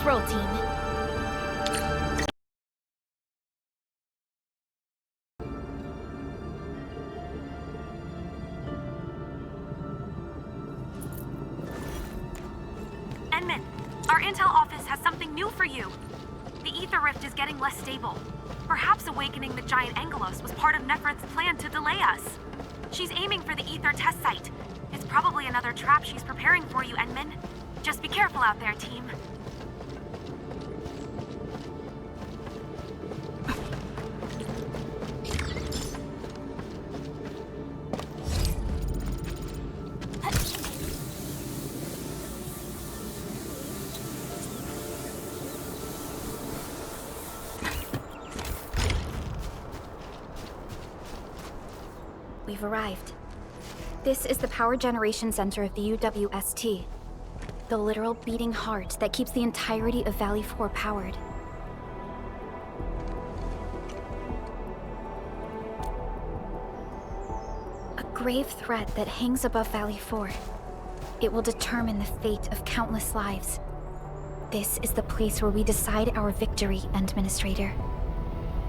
Let's roll, team. Enman, our intel office has something new for you. The ether rift is getting less stable. Perhaps awakening the giant Angelos was part of Nefereth's plan to delay us. She's aiming for the ether test site. It's probably another trap she's preparing for you, Enman. Just be careful out there, team. We've arrived. This is the power generation center of the UWST. The literal beating heart that keeps the entirety of Valley 4 powered. A grave threat that hangs above Valley 4. It will determine the fate of countless lives. This is the place where we decide our victory, Administrator.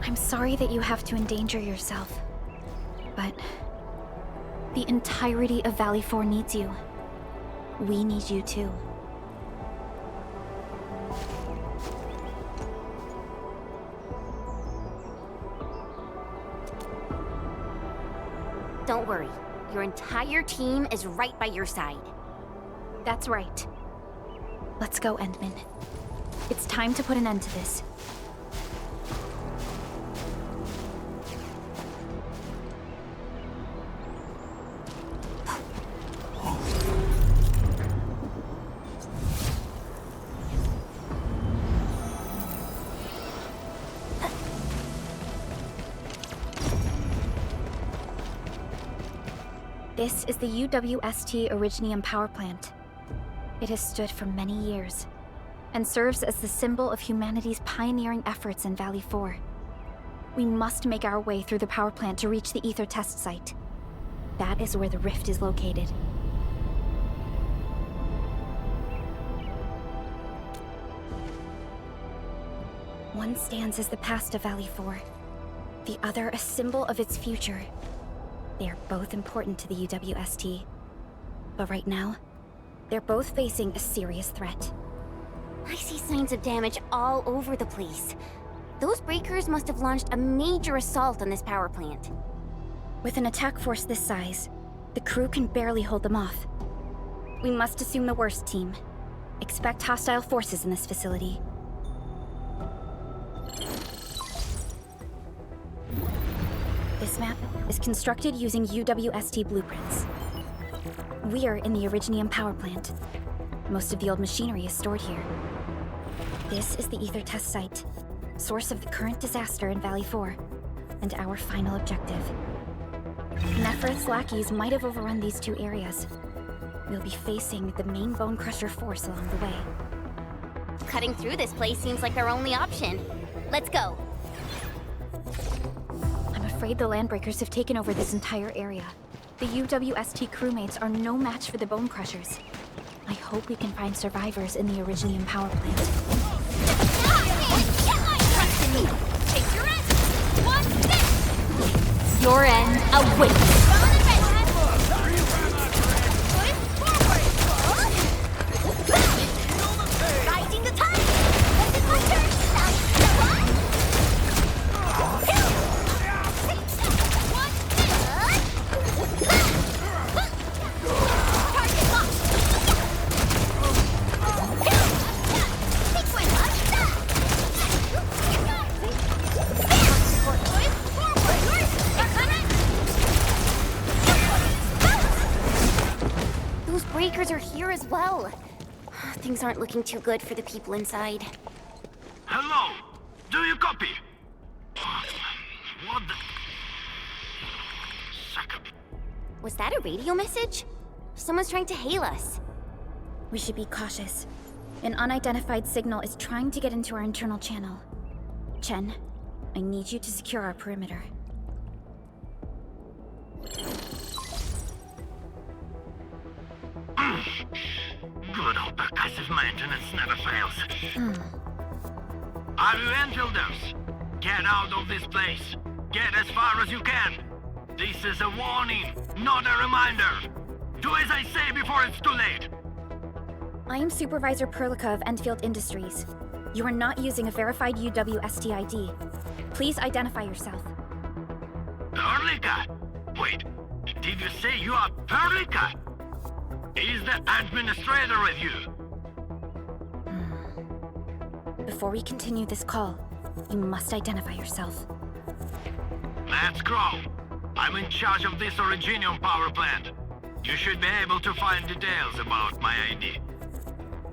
I'm sorry that you have to endanger yourself, but the entirety of Valley 4 needs you. We need you too. Don't worry. Your entire team is right by your side. That's right. Let's go, Endman. It's time to put an end to this. This is the UWST Originium power plant. It has stood for many years, and serves as the symbol of humanity's pioneering efforts in Valley 4. We must make our way through the power plant to reach the ether test site. That is where the rift is located. One stands as the past of Valley 4, the other a symbol of its future. They are both important to the UWST. But right now, they're both facing a serious threat. I see signs of damage all over the place. Those breakers must have launched a major assault on this power plant. With an attack force this size, the crew can barely hold them off. We must assume the worst, team. Expect hostile forces in this facility. This map is constructed using UWST blueprints. We're in the Originium power plant. Most of the old machinery is stored here. This is the ether test site, source of the current disaster in Valley 4, and our final objective. Nefereth's lackeys might have overrun these two areas. We'll be facing the main Bone Crusher force along the way. Cutting through this place seems like our only option. Let's go. I'm afraid the Landbreakers have taken over this entire area. The UWST crewmates are no match for the Bone Crushers. I hope we can find survivors in the Originium power plant. Take your end! Watch this! Your end awaits! Rising the tide! This is my turn! Those breakers are here as well. Things aren't looking too good for the people inside. Hello! Do you copy? What the... Suck up. Was that a radio message? Someone's trying to hail us. We should be cautious. An unidentified signal is trying to get into our internal channel. Chen, I need you to secure our perimeter. Good old percussive maintenance never fails. Are you Enfielders? Get out of this place. Get as far as you can. This is a warning, not a reminder. Do as I say before it's too late. I am Supervisor Perlica of Endfield Industries. You are not using a verified UWST ID. Please identify yourself. Perlica? Wait, did you say you are Perlica? Is the administrator with you? Before we continue this call, you must identify yourself. Let's go. I'm in charge of this Originium power plant. You should be able to find details about my ID.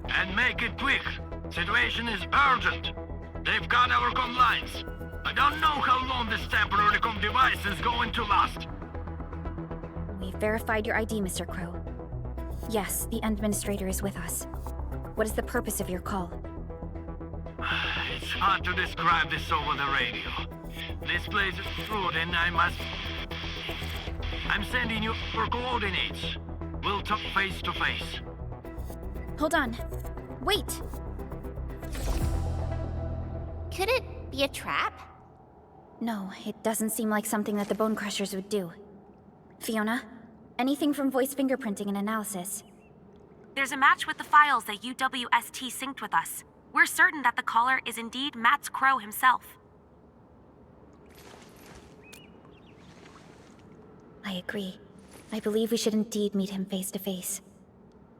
And make it quick. Situation is urgent. They've got our comm lines. I don't know how long this temporary comm device is going to last. We've verified your ID, Mr. Crow. Yes, the administrator is with us. What is the purpose of your call? It's hard to describe this over the radio. This place is fruit and I'm sending you your coordinates. We'll talk face to face. Hold on. Wait! Could it be a trap? No, it doesn't seem like something that the Bone Crushers would do. Fiona, anything from voice fingerprinting and analysis? There's a match with the files that UWST synced with us. We're certain that the caller is indeed Matt Crow himself. I agree. I believe we should indeed meet him face to face.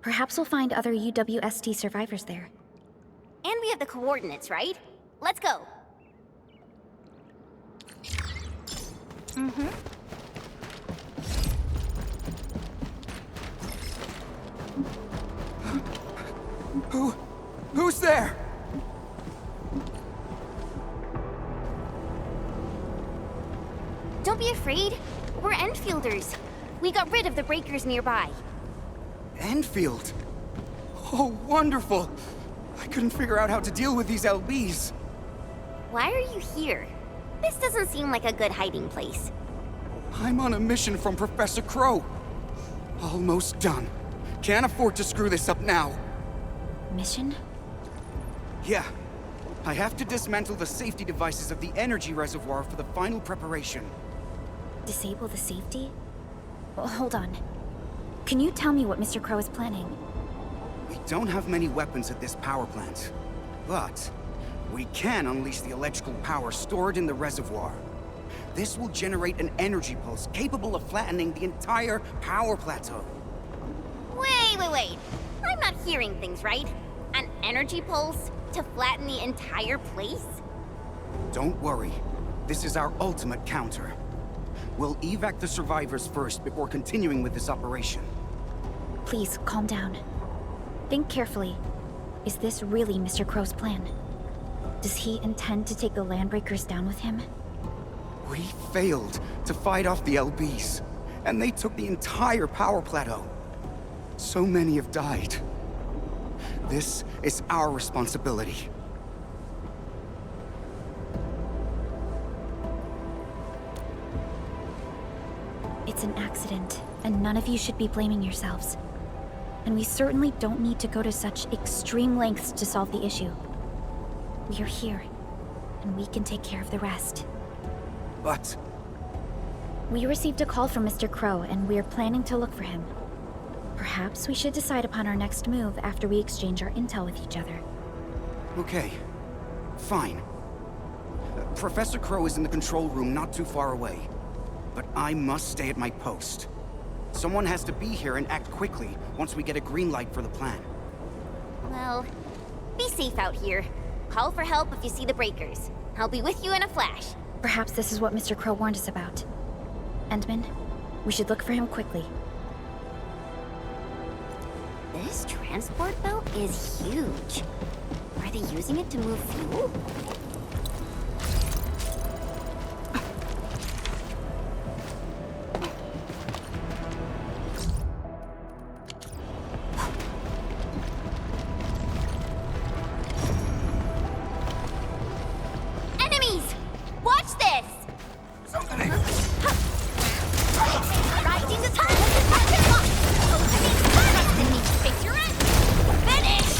Perhaps we'll find other UWST survivors there. And we have the coordinates, right? Let's go. Who's there? Don't be afraid. We're Enfielders. We got rid of the breakers nearby. Enfield. Oh, wonderful. I couldn't figure out how to deal with these LBs. Why are you here? This doesn't seem like a good hiding place. I'm on a mission from Professor Crow. Almost done. Can't afford to screw this up now. Mission? Yeah. I have to dismantle the safety devices of the energy reservoir for the final preparation. Disable the safety? Hold on. Can you tell me what Mr. Crow is planning? We don't have many weapons at this power plant, but we can unleash the electrical power stored in the reservoir. This will generate an energy pulse capable of flattening the entire power plateau. Wait. I'm not hearing things right. An energy pulse to flatten the entire place? Don't worry. This is our ultimate counter. We'll evac the survivors first before continuing with this operation. Please, calm down. Think carefully. Is this really Mr. Crow's plan? Does he intend to take the Landbreakers down with him? We failed to fight off the LBs, and they took the entire power plateau. So many have died. This is our responsibility. It's an accident, and none of you should be blaming yourselves. And we certainly don't need to go to such extreme lengths to solve the issue. We are here, and we can take care of the rest. But We received a call from Mr. Crow, and we are planning to look for him. Perhaps we should decide upon our next move after we exchange our intel with each other. okay, fine. Professor Crow is in the control room not too far away. But I must stay at my post. Someone has to be here and act quickly once we get a green light for the plan. Well, be safe out here. Call for help if you see the breakers. I'll be with you in a flash. Perhaps this is what Mr. Crow warned us about. Endman, we should look for him quickly. This transport belt is huge. Are they using it to move fuel? Enemies! Watch this! Rising to top! Opening furnace! Face your end! Finish!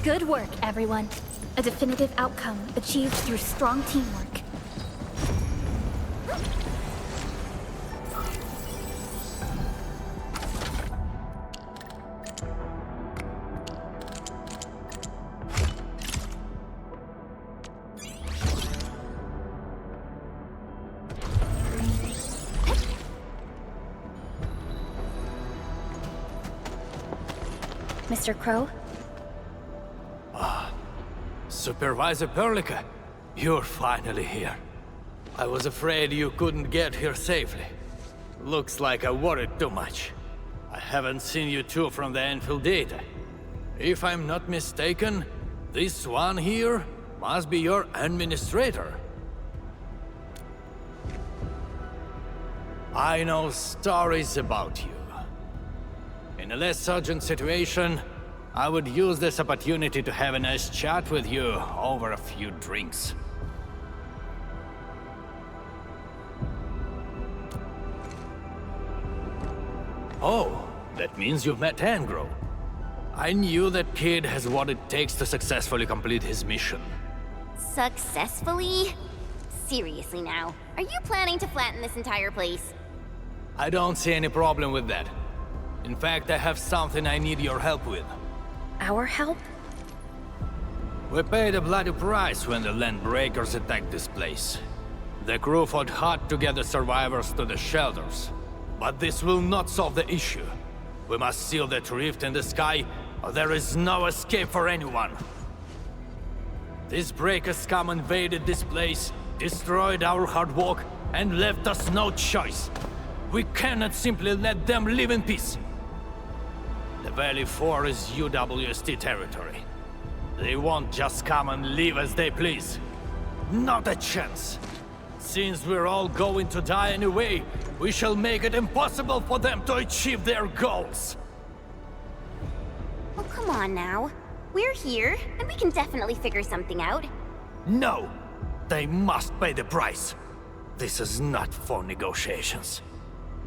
Good work, everyone. A definitive outcome achieved through strong teamwork. Mr. Crow? Supervisor Perlica, you're finally here. I was afraid you couldn't get here safely. Looks like I worried too much. I haven't seen you two from the Endfield data. If I'm not mistaken, this one here must be your administrator. I know stories about you. In a less urgent situation, I would use this opportunity to have a nice chat with you over a few drinks. Oh, that means you've met Angro. I knew that kid has what it takes to successfully complete his mission. Successfully? Seriously now, are you planning to flatten this entire place? I don't see any problem with that. In fact, I have something I need your help with. Our help? We paid a bloody price when the Landbreakers attacked this place. The crew fought hard to get the survivors to the shelters. But this will not solve the issue. We must seal that rift in the sky, or there is no escape for anyone. These breakers scum invaded this place, destroyed our hard work, and left us no choice. We cannot simply let them live in peace. The Valley 4 is UWST territory. They won't just come and live as they please. Not a chance. Since we're all going to die anyway, we shall make it impossible for them to achieve their goals. Oh, come on now. We're here, and we can definitely figure something out. No! They must pay the price. This is not for negotiations.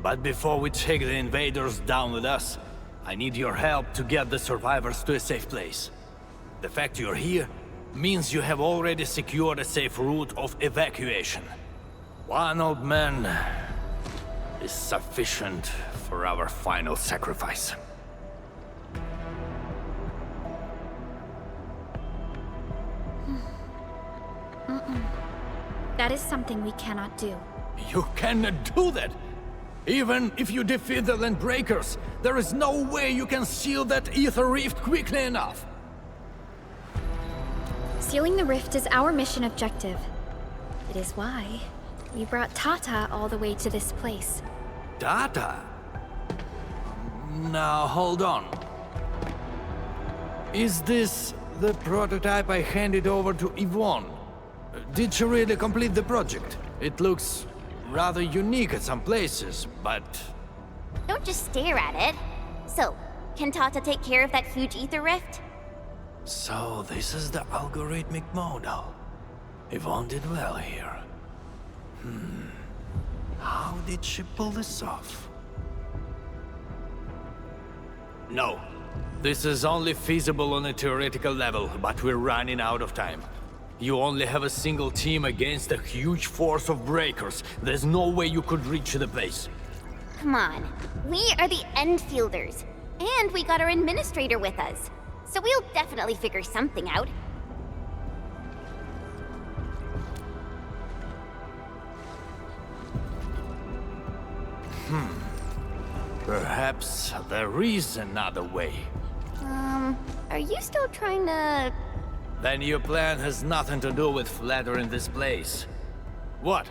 But before we take the invaders down with us, I need your help to get the survivors to a safe place. The fact you're here means you have already secured a safe route of evacuation. One old man is sufficient for our final sacrifice. That is something we cannot do. You cannot do that! Even if you defeat the Landbreakers, there is no way you can seal that ether rift quickly enough. Sealing the rift is our mission objective. It is why we brought Tata all the way to this place. Tata? Now, hold on. Is this the prototype I handed over to Yvonne? Did she really complete the project? It looks rather unique at some places, but... Don't just stare at it. So, can Tata take care of that huge ether rift? So, this is the algorithmic model. Yvonne did well here. How did she pull this off? No. This is only feasible on a theoretical level, but we're running out of time. You only have a single team against a huge force of breakers. There's no way you could reach the place. Come on. We are the Endfielders. And we got our administrator with us. So we'll definitely figure something out. Perhaps there is another way. Are you still trying to... Then your plan has nothing to do with flattering this place. What?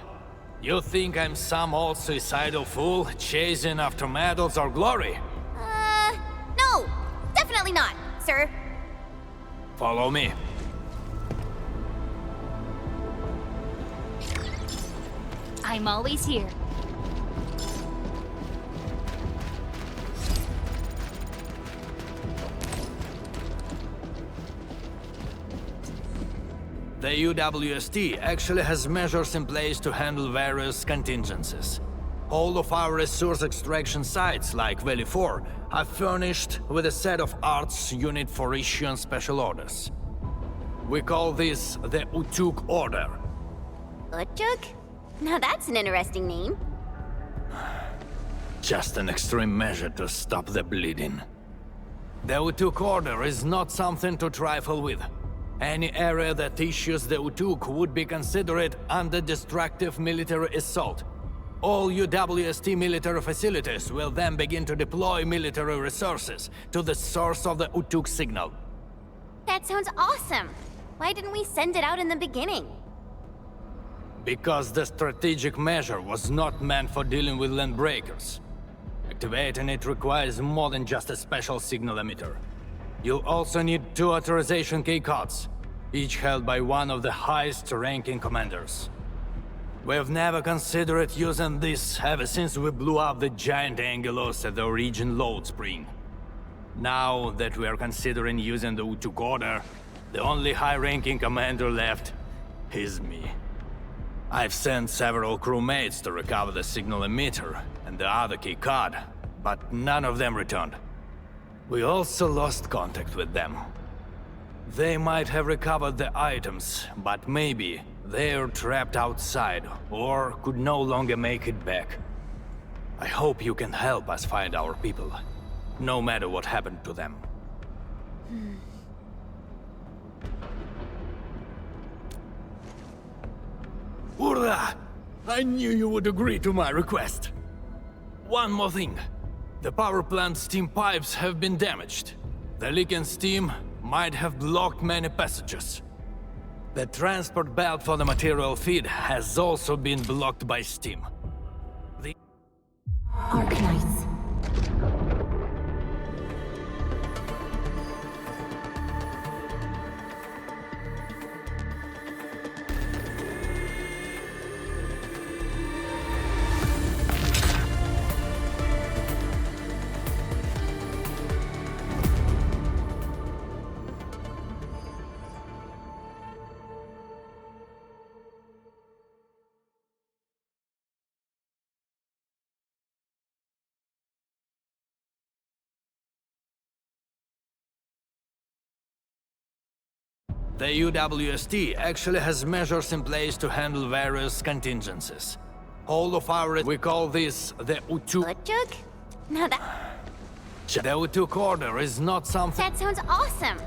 You think I'm some old suicidal fool chasing after medals or glory? No! Definitely not, sir. Follow me. I'm always here. The UWST actually has measures in place to handle various contingencies. All of our resource extraction sites, like Valley 4, are furnished with a set of arts unit for issuing special orders. We call this the Utuk Order. Utjuk? Now that's an interesting name. Just an extreme measure to stop the bleeding. The Utuk Order is not something to trifle with. Any area that issues the Utuk would be considered under destructive military assault. All UWST military facilities will then begin to deploy military resources to the source of the Utuk signal. That sounds awesome. Why didn't we send it out in the beginning? Because the strategic measure was not meant for dealing with land breakers. Activating it requires more than just a special signal emitter. You'll also need 2 authorization keycards, each held by one of the highest-ranking commanders. We've never considered using this ever since we blew up the giant Angelos at the Origin load spring. Now that we are considering using the Utuk Order, the only high-ranking commander left is me. I've sent several crewmates to recover the signal emitter and the other keycard, but none of them returned. We also lost contact with them. They might have recovered the items, but maybe they're trapped outside or could no longer make it back. I hope you can help us find our people, no matter what happened to them. Urda! I knew you would agree to my request. One more thing. The power plant's steam pipes have been damaged. The leaking steam might have blocked many passages. The transport belt for the material feed has also been blocked by steam. The Arkanites. The UWST actually has measures in place to handle various contingencies. All of our... We call this the Utuk... Utjuk? Now that... The Utuk Order is not something... That sounds awesome.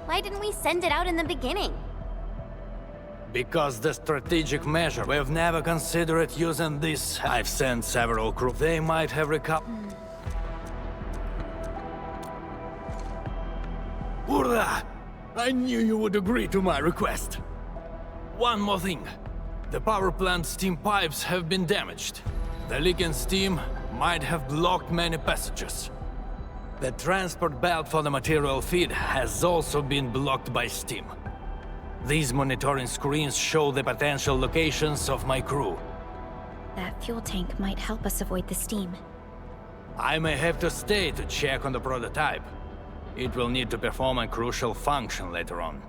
Why didn't we send it out in the beginning? Because the strategic measure, we've never considered using this. I've sent several crew. They might have recovered... Urda! I knew you would agree to my request. One more thing. The power plant's steam pipes have been damaged. The leaking steam might have blocked many passages. The transport belt for the material feed has also been blocked by steam. These monitoring screens show the potential locations of my crew. That fuel tank might help us avoid the steam. I may have to stay to check on the prototype. It will need to perform a crucial function later on.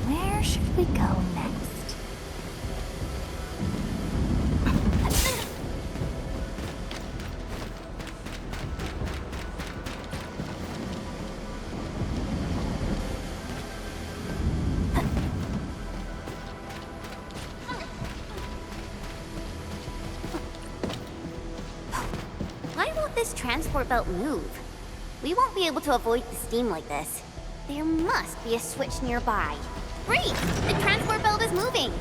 Where should we go next? Why won't this transport belt move? We won't be able to avoid the steam like this. There must be a switch nearby. Great! The transport belt is moving!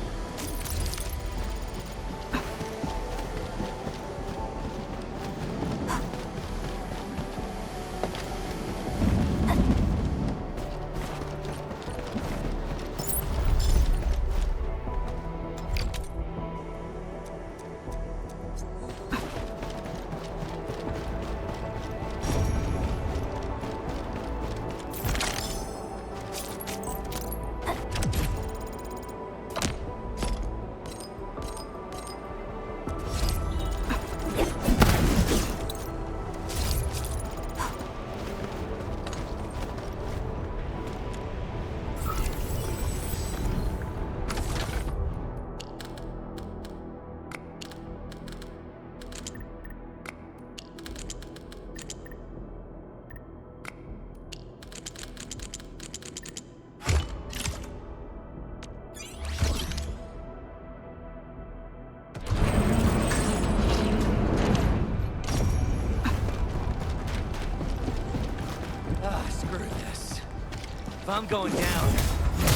I'm going down,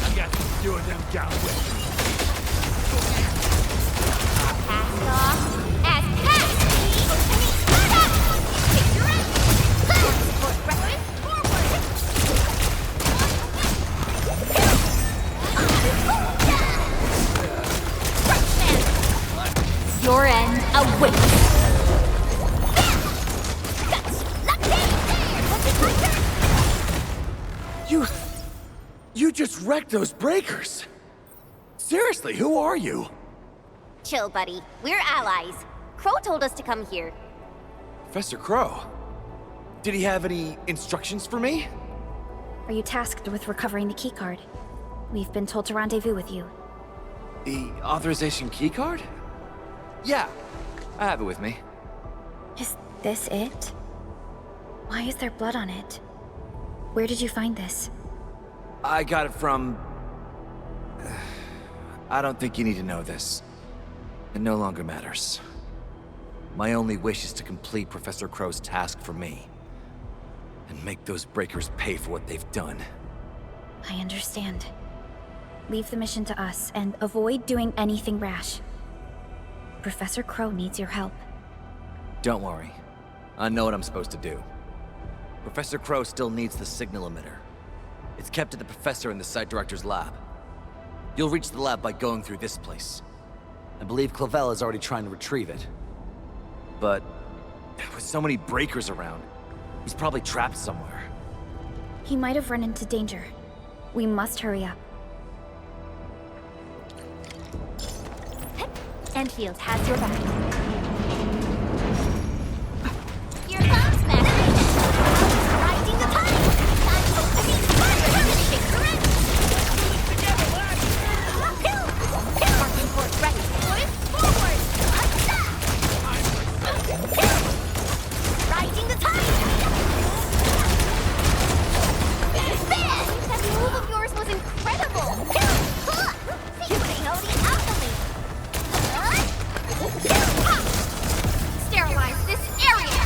I got two of them down with me. Cast off as cast! Stop! Picture it! Support breakfast forward! Your end awaits! You just wrecked those breakers! Seriously, who are you? Chill, buddy. We're allies. Crow told us to come here. Professor Crow. Did he have any instructions for me? Are you tasked with recovering the keycard? We've been told to rendezvous with you. The authorization keycard? Yeah, I have it with me. Is this it? Why is there blood on it? Where did you find this? I got it from... I don't think you need to know this. It no longer matters. My only wish is to complete Professor Crow's task for me. And make those breakers pay for what they've done. I understand. Leave the mission to us, and avoid doing anything rash. Professor Crow needs your help. Don't worry. I know what I'm supposed to do. Professor Crow still needs the signal emitter. It's kept at the professor in the site director's lab. You'll reach the lab by going through this place. I believe Clavel is already trying to retrieve it. But with so many breakers around, he's probably trapped somewhere. He might have run into danger. We must hurry up. Endfield has your back. Here comes Master! Rising the tide! Time for shake the wreck! Marking course ready. Foot forward! Rising the tide! Man! That move of yours was incredible! You would know the alchemy! Sterilize this area!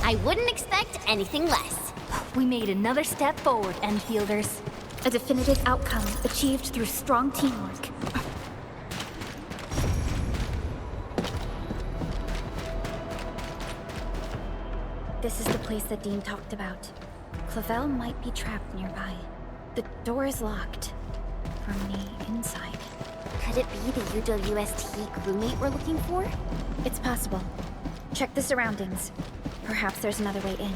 I wouldn't expect anything less. We made another step forward, Enfielders. A definitive outcome achieved through strong teamwork. This is the place that Dean talked about. Clavel might be trapped nearby. The door is locked from the inside. Could it be the UWST crewmate we're looking for? It's possible. Check the surroundings. Perhaps there's another way in.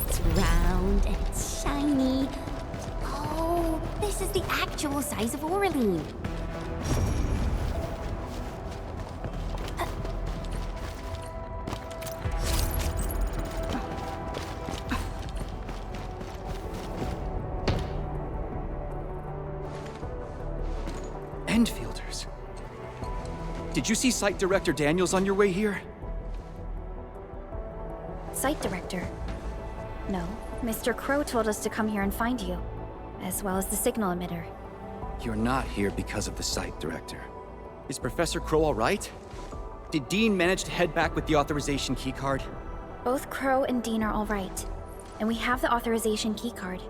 It's round and it's shiny. Oh, this is the actual size of Aureline. Endfielders. Did you see Site Director Daniels on your way here? Site director? No. Mr. Crow told us to come here and find you, as well as the signal emitter. You're not here because of the Site Director. Is Professor Crow all right? Did Dean manage to head back with the authorization keycard? Both Crow and Dean are all right, and we have the authorization keycard.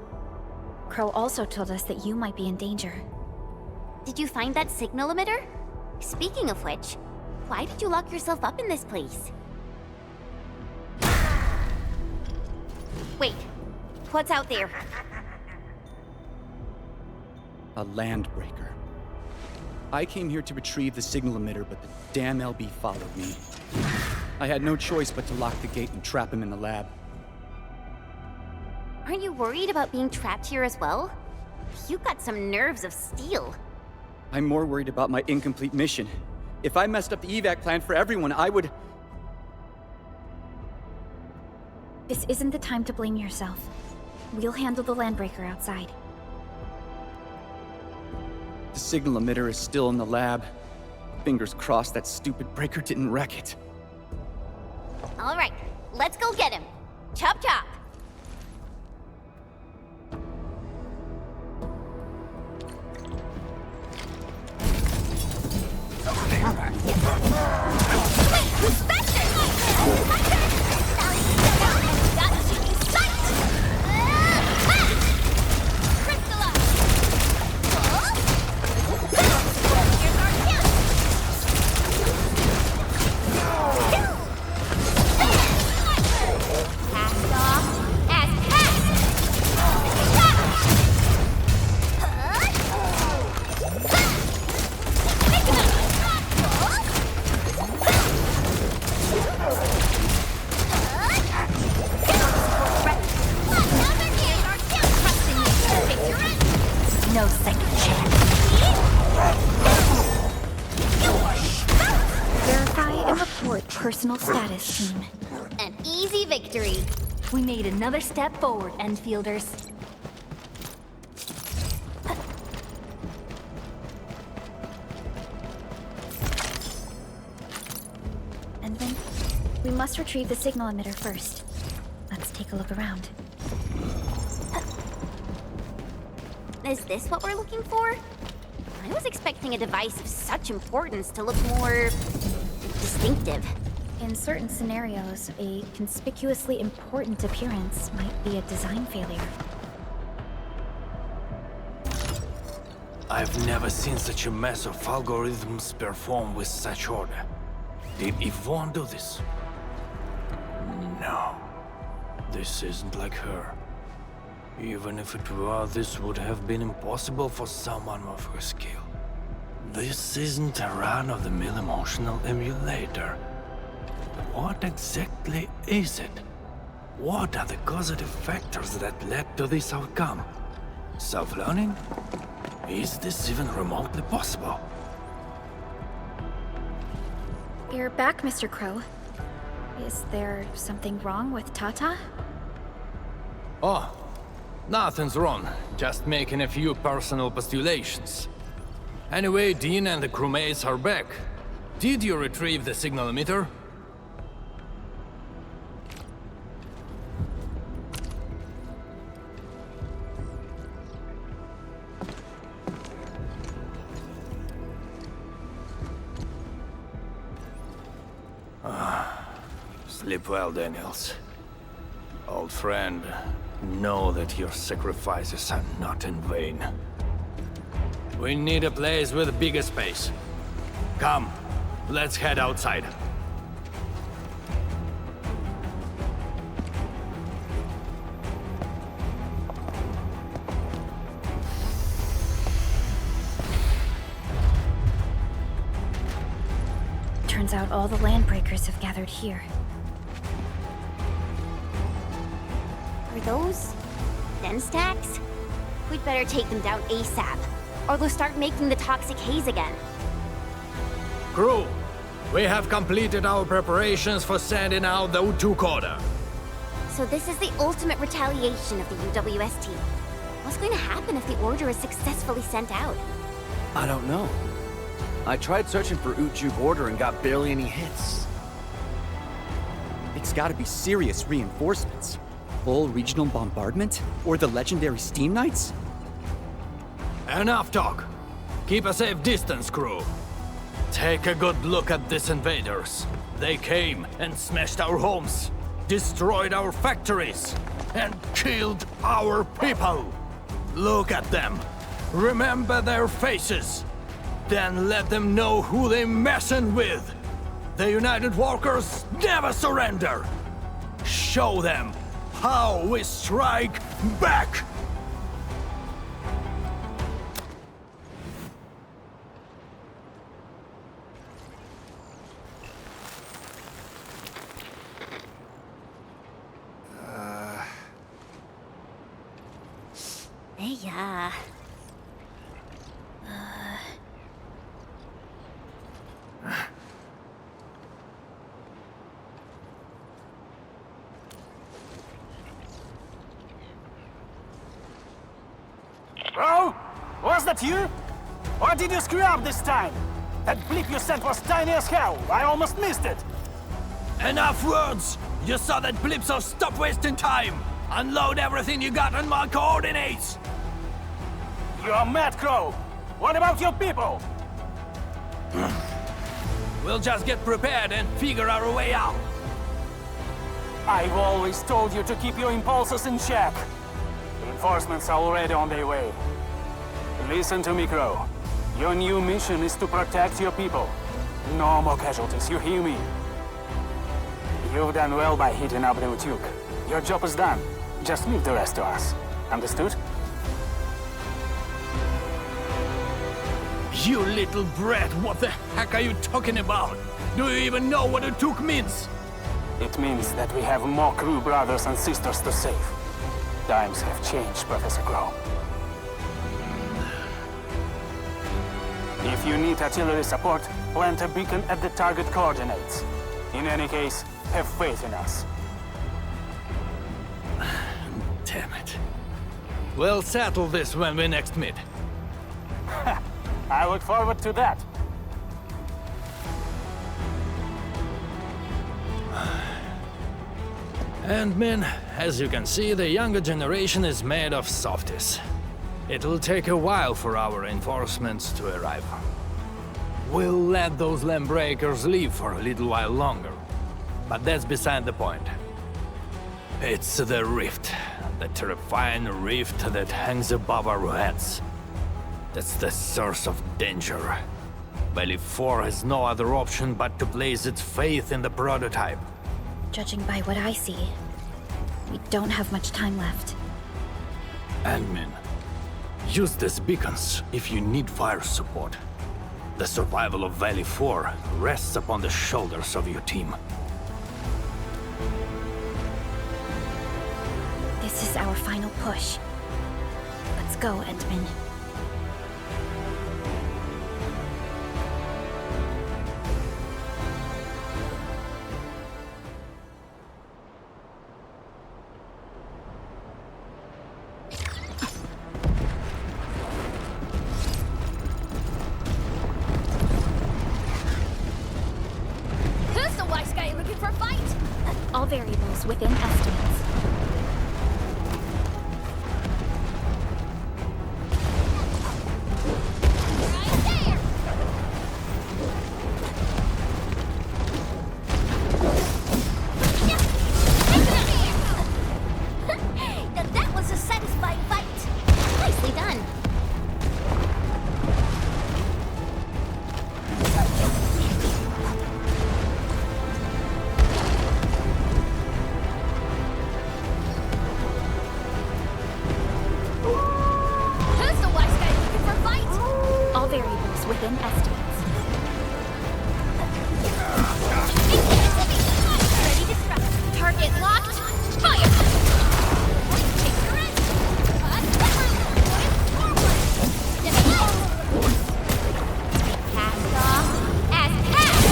Crow also told us that you might be in danger. Did you find that signal emitter? Speaking of which, why did you lock yourself up in this place? Wait, what's out there? A landbreaker. I came here to retrieve the signal emitter, but the damn LB followed me. I had no choice but to lock the gate and trap him in the lab. Aren't you worried about being trapped here as well? You've got some nerves of steel. I'm more worried about my incomplete mission. If I messed up the evac plan for everyone, I would... This isn't the time to blame yourself. We'll handle the landbreaker outside. The signal emitter is still in the lab. fingers crossed that stupid breaker didn't wreck it. All right, let's go get him. Chop chop. No second chance. Verify and report personal status, team. An easy victory. We made another step forward, Endfielders. And then, we must retrieve the signal emitter first. Let's take a look around. Is this what we're looking for? I was expecting a device of such importance to look more distinctive. In certain scenarios, a conspicuously important appearance might be a design failure. I've never seen such a mess of algorithms perform with such order. Did Yvonne do this? No. This isn't like her. Even if it were, this would have been impossible for someone of her skill. This isn't a run-of-the-mill emotional emulator. What exactly is it? What are the causative factors that led to this outcome? Self-learning? Is this even remotely possible? You're back, Mr. Crow. Is there something wrong with Tata? Oh, nothing's wrong. Just making a few personal postulations. Anyway, Dean and the crewmates are back. Did you retrieve the signal emitter? Sleep well, Daniels. Old friend, know that your sacrifices are not in vain. We need a place with bigger space. Come, let's head outside. Turns out all the landbreakers have gathered here. Are those den stacks? We'd better take them down ASAP, or they'll start making the toxic haze again. Crew, we have completed our preparations for sending out the U2 coder. So this is the ultimate retaliation of the UWST. What's going to happen if the order is successfully sent out? I don't know. I tried searching for Uju's order and got barely any hits. It's gotta be serious reinforcements. Full regional bombardment? Or the legendary Steam Knights? Enough talk. Keep a safe distance, crew. Take a good look at these invaders. They came and smashed our homes, destroyed our factories, and killed our people. Look at them. Remember their faces. Then let them know who they're messing with. The United Walkers never surrender. Show them how we strike back. Yeah. Bro, was that you? Or did you screw up this time? That blip you sent was tiny as hell. I almost missed it. Enough words! You saw that blip, so stop wasting time! Unload everything you got on my coordinates! You're mad, Crow. What about your people? We'll just get prepared and figure our way out. I've always told you to keep your impulses in check. Reinforcements are already on their way. Listen to me, Crow. Your new mission is to protect your people. No more casualties, you hear me? You've done well by hitting up the Utuk. Your job is done. Just leave the rest to us. Understood? You little brat, what the heck are you talking about? Do you even know what Utuk means? It means that we have more crew brothers and sisters to save. Times have changed, Professor Crow. If you need artillery support, plant a beacon at the target coordinates. In any case, have faith in us. Damn it. We'll settle this when we next meet. I look forward to that. And men, as you can see, the younger generation is made of softies. It'll take a while for our reinforcements to arrive. We'll let those land breakers leave for a little while longer. But that's beside the point. It's the rift. The terrifying rift that hangs above our heads. That's the source of danger. Valley 4 has no other option but to place its faith in the prototype. Judging by what I see, we don't have much time left. Admin, use these beacons if you need fire support. The survival of Valley 4 rests upon the shoulders of your team. This is our final push. Let's go, Endman. Who's the wise guy looking for a fight? All variables within estimates. Right there! Now that was a satisfying fight. Nicely done. Who's the wise guy looking for a fight? All variables within estimates. Ready to strike. Target locked. Fire! Cast off as cast.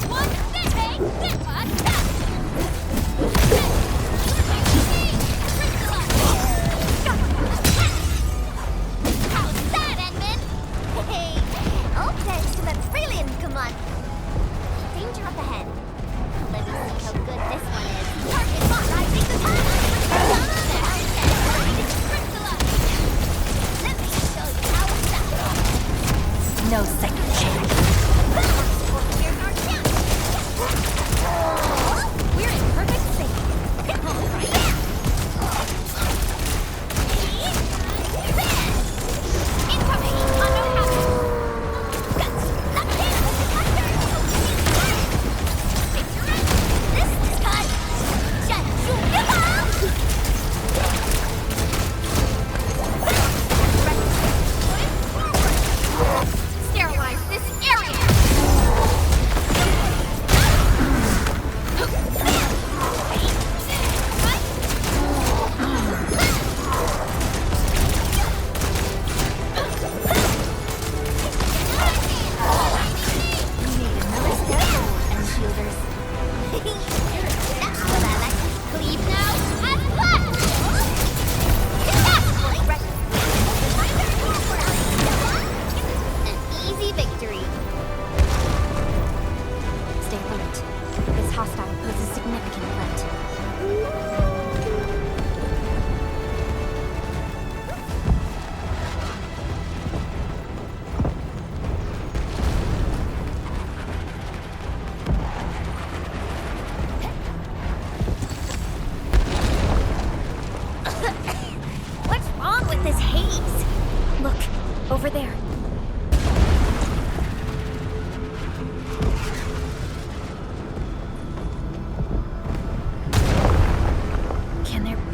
One this way. This one. How's that, Edmund? Hey, oh, thanks to that brilliant command. Danger up ahead. Let me see how good this one is. Target lock. I think the time. Let me show you how it's done. No second chance. Here's our chance. We're in perfect sync. All right. Incoming. Unknown hazard. Guts. Locked in. This is cut. Shut. Sterilize this area.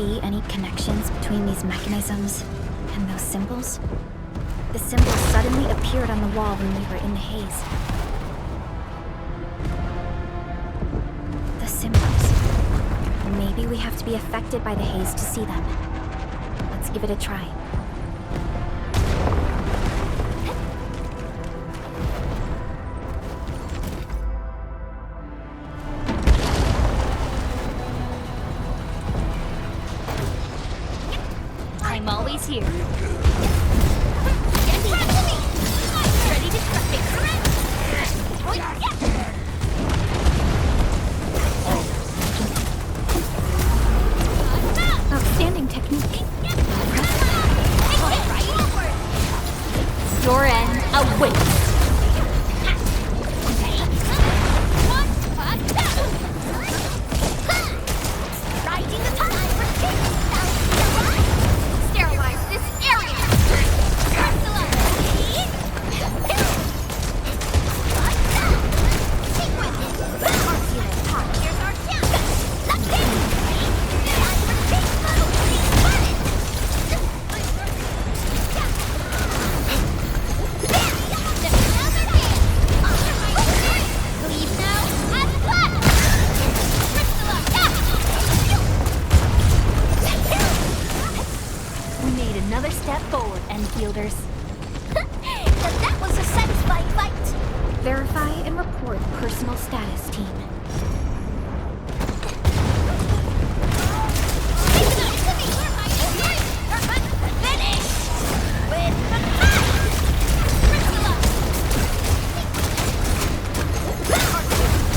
see any connections between these mechanisms and those symbols? The symbols suddenly appeared on the wall when we were in the haze. The symbols. Maybe we have to be affected by the haze to see them. Let's give it a try. I'm always here. Ready to strike. Outstanding technique. Your end awaits. Riding the tide. Sterilize this area. Here's our chance. Leave now. Have fun. We made another step forward, Enfielders. That was a satisfying fight. Verify and report personal status, team. Finish with the fight. Priscilla.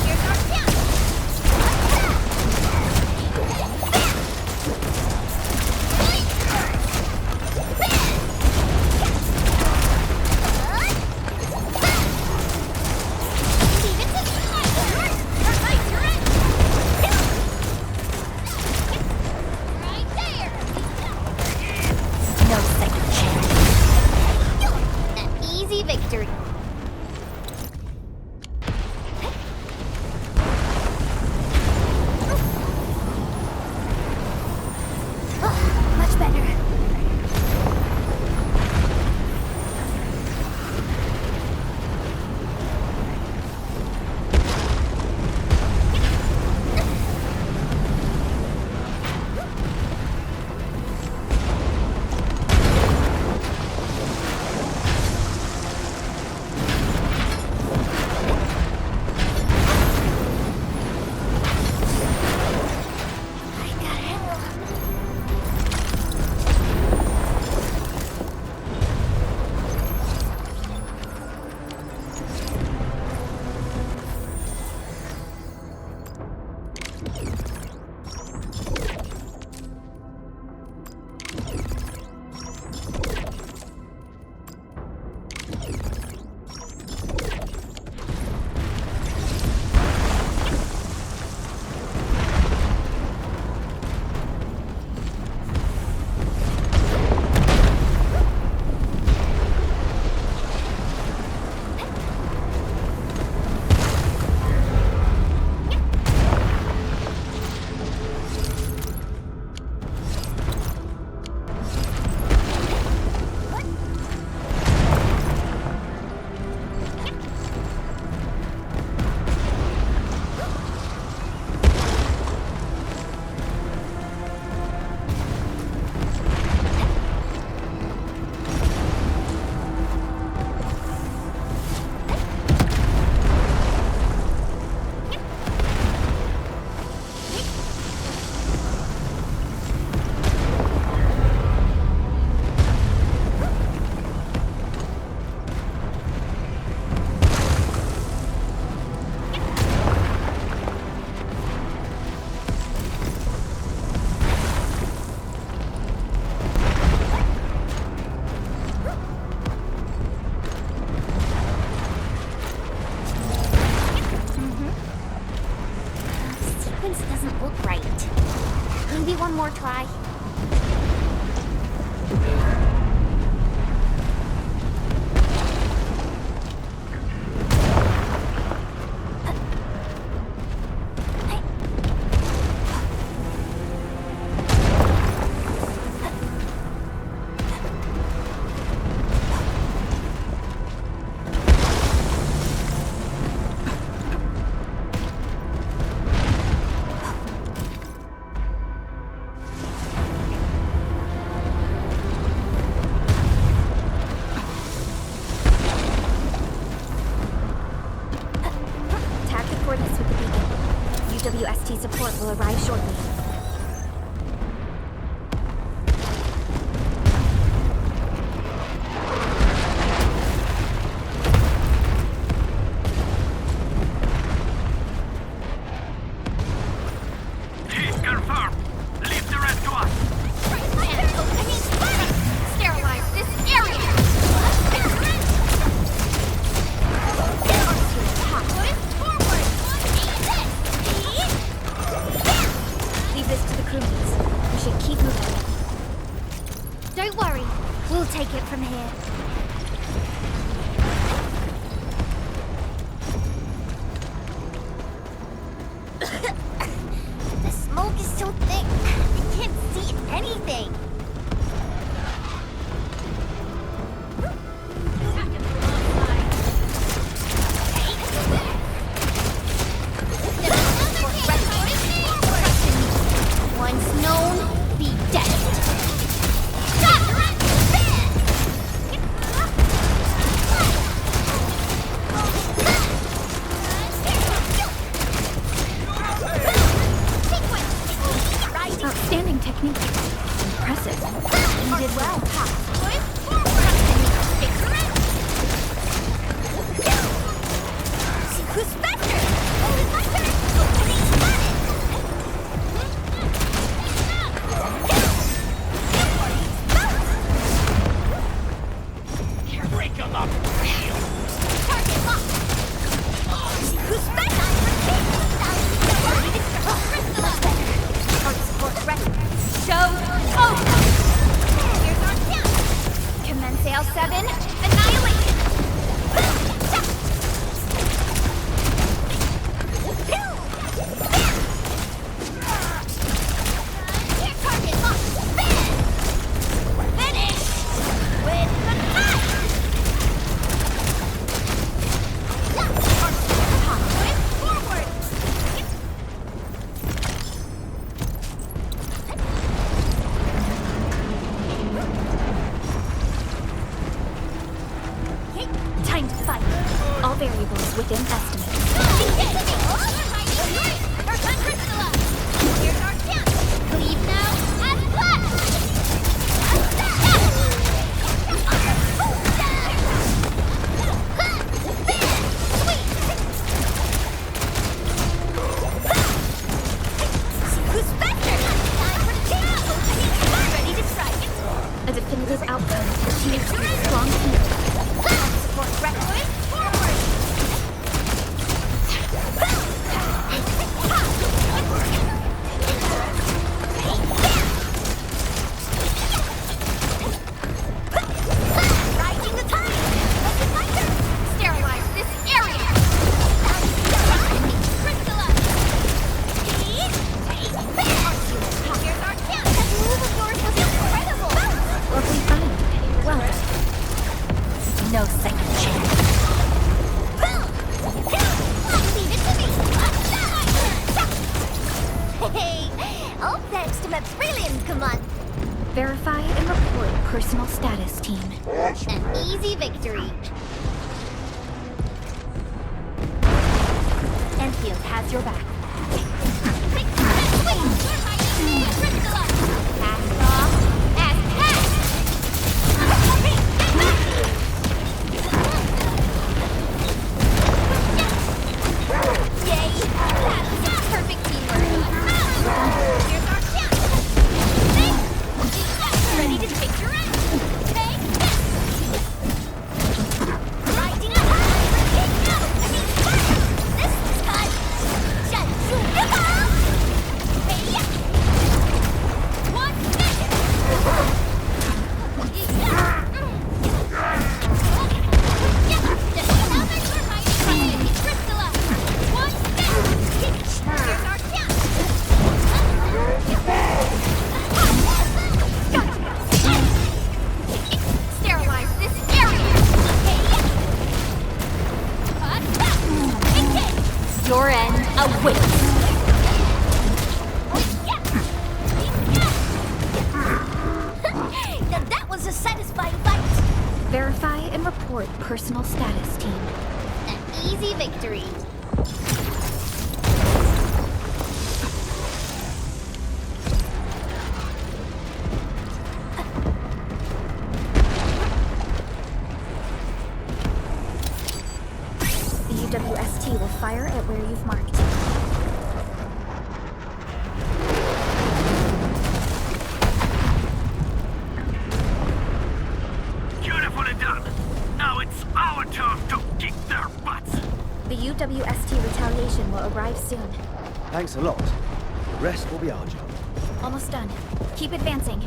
Here's our chance. Leave it to me. Right there. No second chance. An easy victory. Much better. I got it. Sequence doesn't look right. Maybe one more try. UWST support will arrive shortly. Hit confirmed. Leave the rest to us. Sterilize this area! Leave this to the crewmates. We should keep moving. Don't worry, we'll take it from here. The smoke is so thick, I can't see anything. Once known, be destined. Outstanding technique. Impressive. You did well. Who's faster? Oh, my turn! Opening button! Break them up. Target locked! Who's faster? Art support ready. Show over! Here's our chance! Commence L7, annihilation! Target locked! Finish! With the touch! Forward! Time to fight. All variables within estimate. Here's our chance! Leave now and Who's faster? Time for the ready to strike. A definitive outcome achieved through strong team. Support record forward! Rising the tide! Sterilize this area! Crystallize! Here's our chance! That move of yours was incredible! Lovely find. Well done. No second chance. Leave it to me! Hey! All thanks to my brilliant command! Verify and report personal status, team. An easy victory. Endfield has your back. Cast off as cast! Yay! That's perfect teamwork. Here's our chance. Ready to take your end. Take this. Rising up. This is time. Shut. Hey, yeah. 1 minute. Sterilize this area. Your end awaits. Now that was a satisfying fight. Verify and report personal status, team. An easy victory. The UWST will fire at where you've marked. Beautifully done. Now it's our turn to kick their butts. The UWST retaliation will arrive soon. Thanks a lot. The rest will be our job. Almost done. Keep advancing.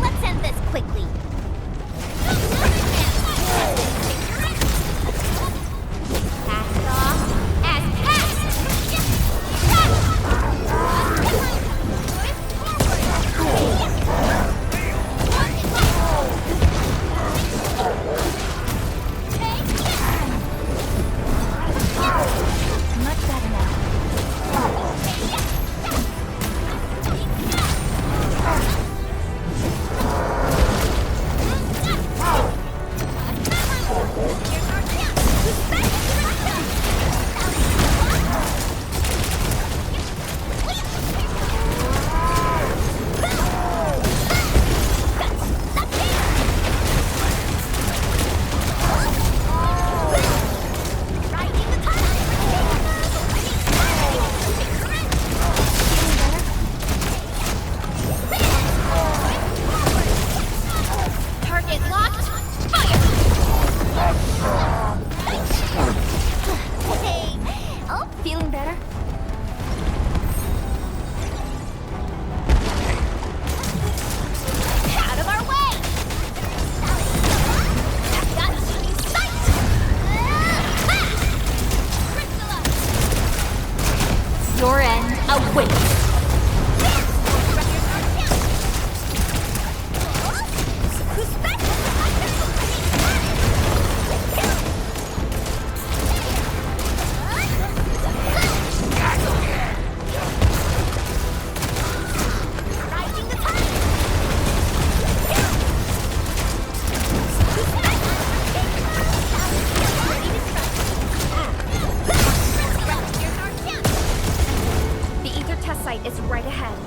Let's end this quickly. Cast off as Much better now. Target locked. Fire! Hey. Oh, Feeling better? out of our way! Got you in sight! Crystalline! Your end awaits. Rising the tide! The ether test site is right ahead.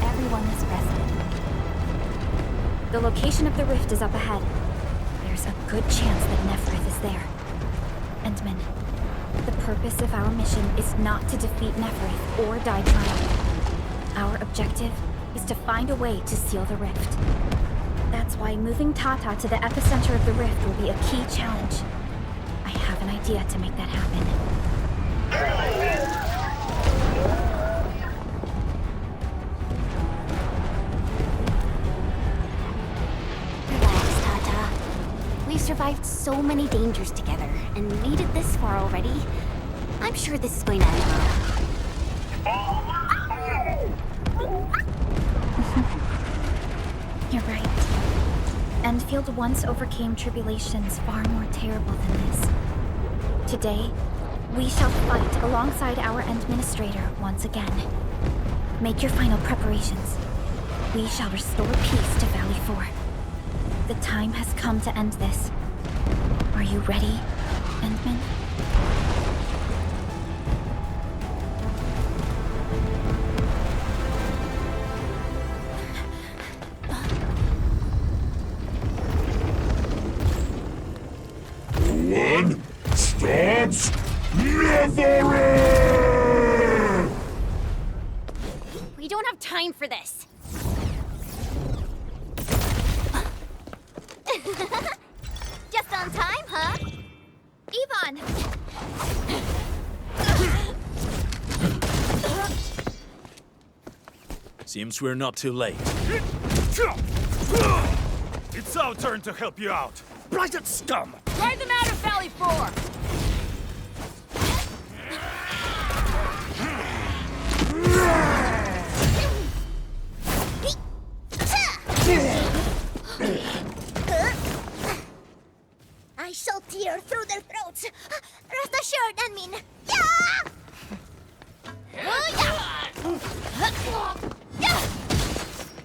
Everyone is rested. The location of the rift is up ahead. There's a good chance that Nephrith is there. Endman, the purpose of our mission is not to defeat Nephrith or die trying. Our objective is to find a way to seal the rift. That's why moving Tata to the epicenter of the rift will be a key challenge. I have an idea to make that happen. Relax, Tata. We've survived so many dangers together and made it this far already. I'm sure this is going to end well. You're right. Endfield once overcame tribulations far more terrible than this. Today, we shall fight alongside our Administrator once again. Make your final preparations. We shall restore peace to Valley 4. The time has come to end this. Are you ready, Endman? One stops never! We don't have time for this. Just on time, huh? Yvonne! Seems we're not too late. It's our turn to help you out. Blighted scum! Ride them out of Valley 4! I shall tear through their throats. Rest assured, Enmin. Yeah!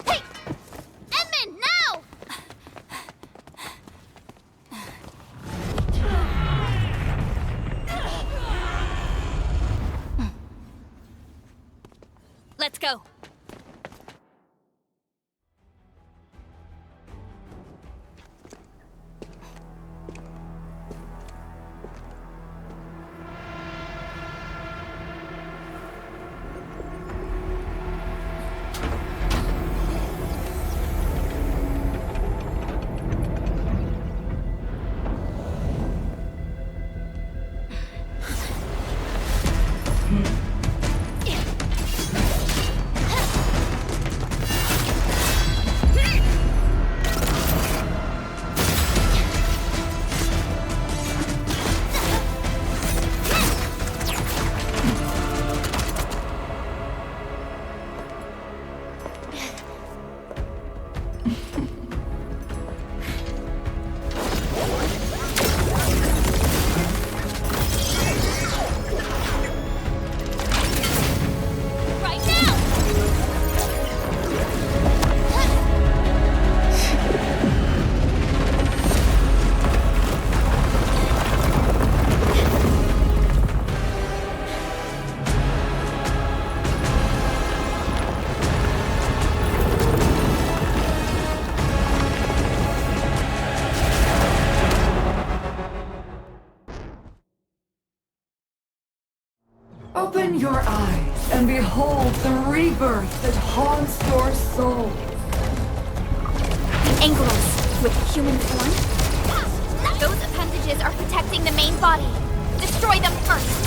Hey! Enmin, now! Let's go. Open your eyes and behold the rebirth that haunts your soul. The Angelos with human form? Those appendages are protecting the main body. Destroy them first.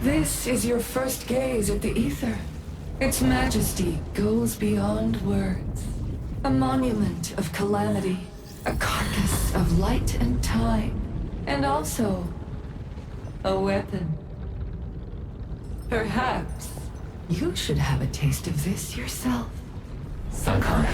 This is your first gaze at the ether. Its majesty goes beyond words. A monument of calamity, a carcass of light and time, and also a weapon. Perhaps you should have a taste of this yourself, Sakai.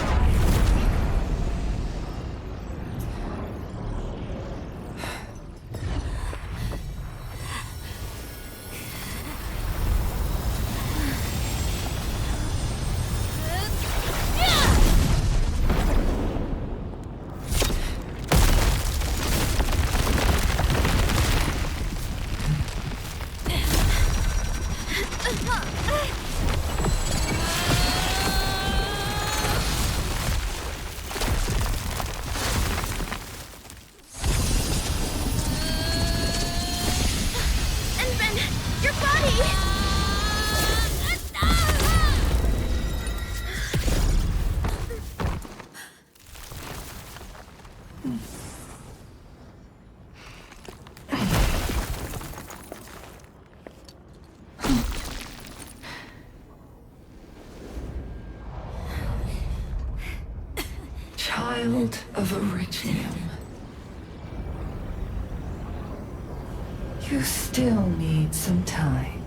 Child of Originium. You still need some time.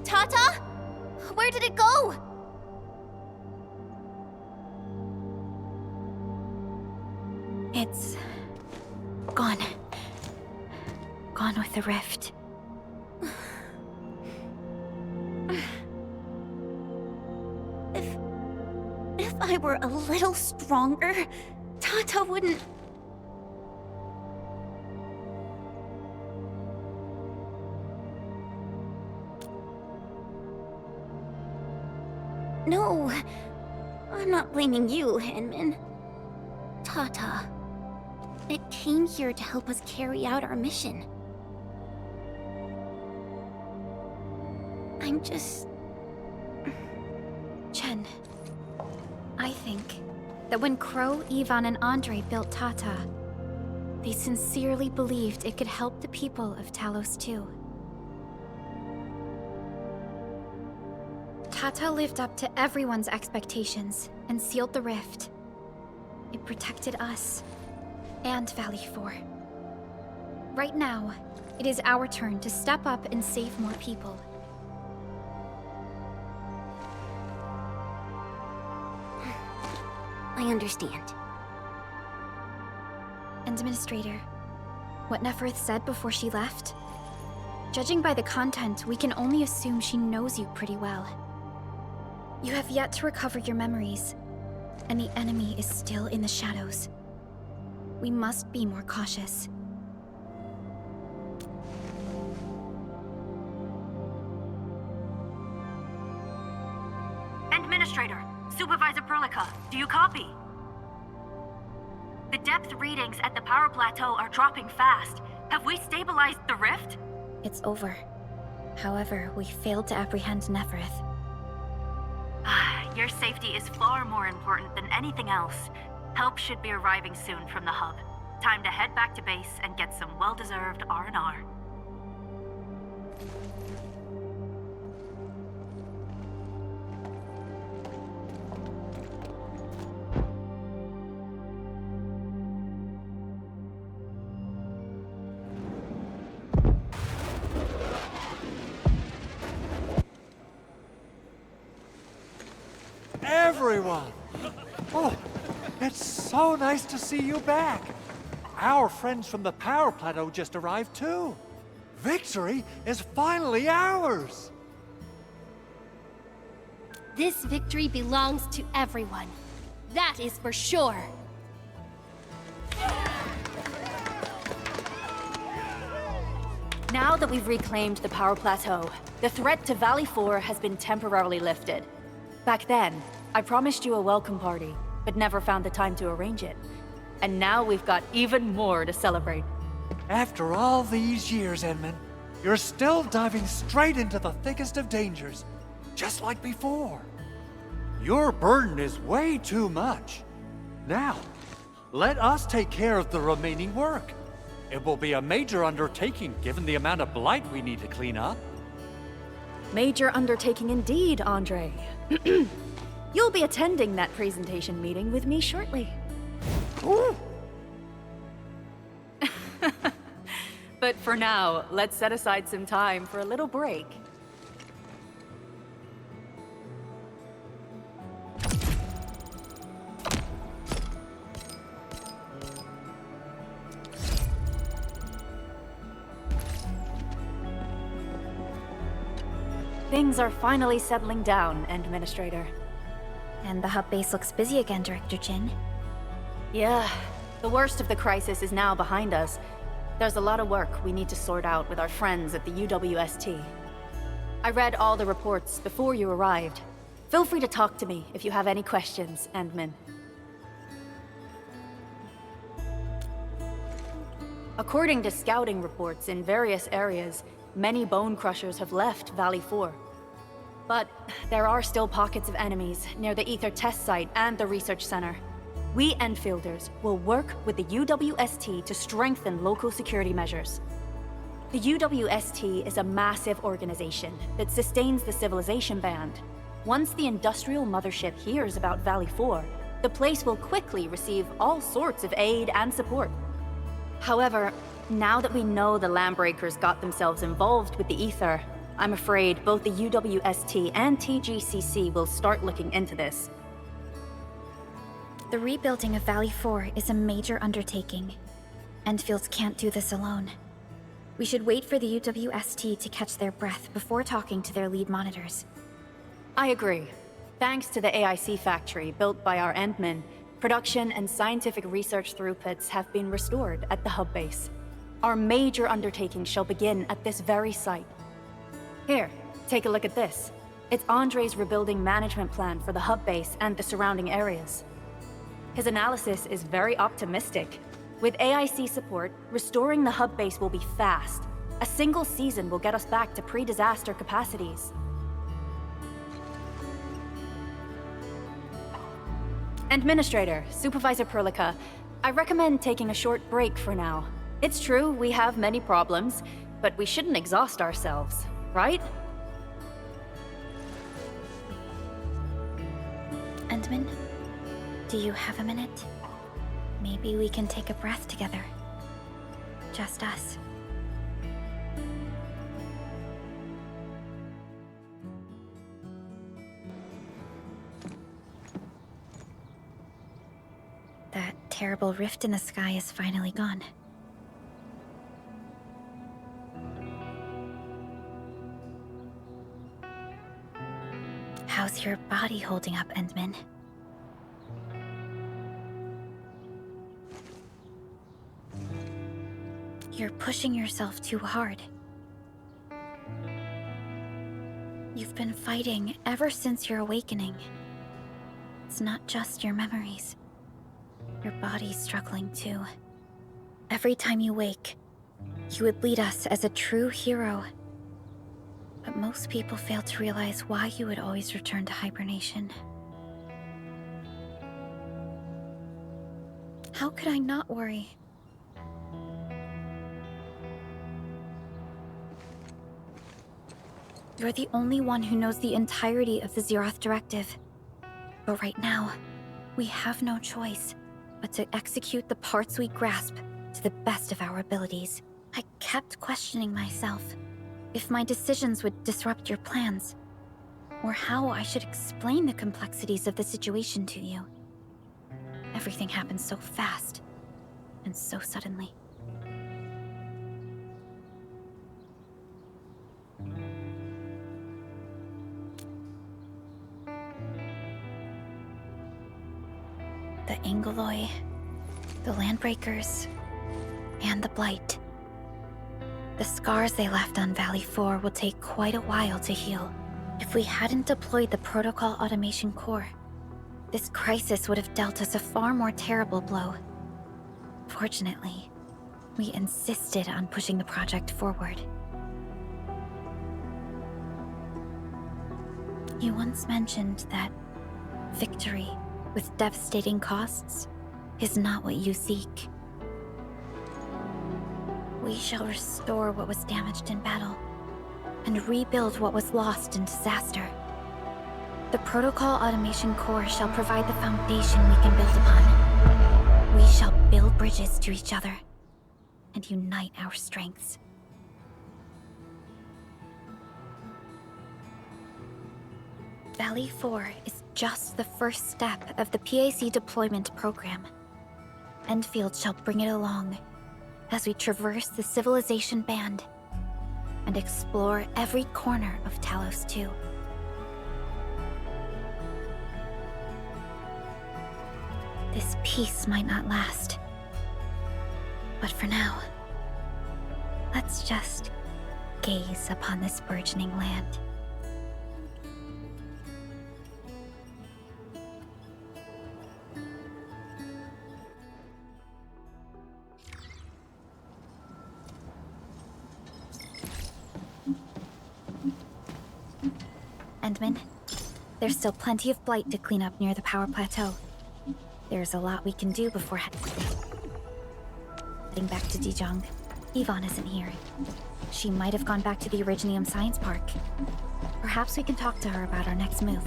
Tata? Where did it go? It's gone. Gone with the rift. If I were a little stronger, Tata wouldn't... No, I'm not blaming you, Henman. Tata. It came here to help us carry out our mission. I'm just... Chen, I think that when Crow, Ivan, and Andre built Tata, they sincerely believed it could help the people of Talos too. Tata lived up to everyone's expectations and sealed the rift. It protected us and Valley 4. Right now, it is our turn to step up and save more people. I understand. Administrator, what Neferth said before she left? Judging by the content, we can only assume she knows you pretty well. You have yet to recover your memories, and the enemy is still in the shadows. We must be more cautious. Administrator, Supervisor Perlica, do you copy? The depth readings at the power plateau are dropping fast. Have we stabilized the rift? It's over. However, we failed to apprehend Neferth. Your safety is far more important than anything else. Help should be arriving soon from the hub. Time to head back to base and get some well-deserved R&R. Everyone! Oh, it's so nice to see you back. Our friends from the power plateau just arrived too. Victory is finally ours! This victory belongs to everyone. That is for sure. Now that we've reclaimed the power plateau, the threat to Valley 4 has been temporarily lifted. Back then, I promised you a welcome party, but never found the time to arrange it. And now we've got even more to celebrate. After all these years, Edmund, you're still diving straight into the thickest of dangers, just like before. Your burden is way too much. Now, let us take care of the remaining work. It will be a major undertaking given the amount of blight we need to clean up. Major undertaking indeed, Andre. You'll be attending that presentation meeting with me shortly. Ooh. But for now, let's set aside some time for a little break. Things are finally settling down, Administrator. And the hub base looks busy again, Director Jin. Yeah, the worst of the crisis is now behind us. There's a lot of work we need to sort out with our friends at the UWST. I read all the reports before you arrived. Feel free to talk to me if you have any questions, Endman. According to scouting reports in various areas, many bone crushers have left Valley 4. But there are still pockets of enemies near the Ether test site and the research center. We Enfielders will work with the UWST to strengthen local security measures. The UWST is a massive organization that sustains the Civilization Band. Once the industrial mothership hears about Valley 4, the place will quickly receive all sorts of aid and support. However, now that we know the Landbreakers got themselves involved with the Ether, I'm afraid both the UWST and TGCC will start looking into this. The rebuilding of Valley 4 is a major undertaking. Endfield can't do this alone. We should wait for the UWST to catch their breath before talking to their lead monitors. I agree. Thanks to the AIC factory built by our Endmen, production and scientific research throughputs have been restored at the hub base. Our major undertaking shall begin at this very site. Here, take a look at this. It's Andre's rebuilding management plan for the hub base and the surrounding areas. His analysis is very optimistic. With AIC support, restoring the hub base will be fast. A single season will get us back to pre-disaster capacities. Administrator, Supervisor Perlica, I recommend taking a short break for now. It's true, we have many problems, but we shouldn't exhaust ourselves, right? Endman, do you have a minute? Maybe we can take a breath together. Just us. terrible rift in the sky is finally gone. How's your body holding up, Endman? You're pushing yourself too hard. You've been fighting ever since your awakening. It's not just your memories. Your body's struggling too. Every time you wake, you would lead us as a true hero. But most people fail to realize why you would always return to hibernation. How could I not worry? You're the only one who knows the entirety of the Zeroth Directive. But right now, we have no choice but to execute the parts we grasp to the best of our abilities. I kept questioning myself if my decisions would disrupt your plans, or how I should explain the complexities of the situation to you. Everything happened so fast, and so suddenly. The Angeloi, the Landbreakers, and the Blight. The scars they left on Valley 4 will take quite a while to heal. If we hadn't deployed the Protocol Automation Core, this crisis would have dealt us a far more terrible blow. Fortunately, we insisted on pushing the project forward. You once mentioned that victory with devastating costs is not what you seek. We shall restore what was damaged in battle, and rebuild what was lost in disaster. The Protocol Automation Core shall provide the foundation we can build upon. We shall build bridges to each other, and unite our strengths. Valley 4 is just the first step of the PAC deployment program. Endfield shall bring it along as we traverse the Civilization Band and explore every corner of Talos 2. This peace might not last, but for now, let's just gaze upon this burgeoning land. Endman, there's still plenty of blight to clean up near the power plateau. There's a lot we can do before heading back to Dijong. Yvonne isn't here. She might have gone back to the Originium Science Park. Perhaps we can talk to her about our next move.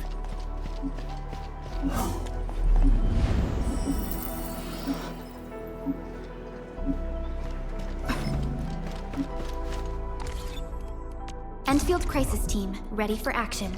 Endfield Crisis Team, ready for action.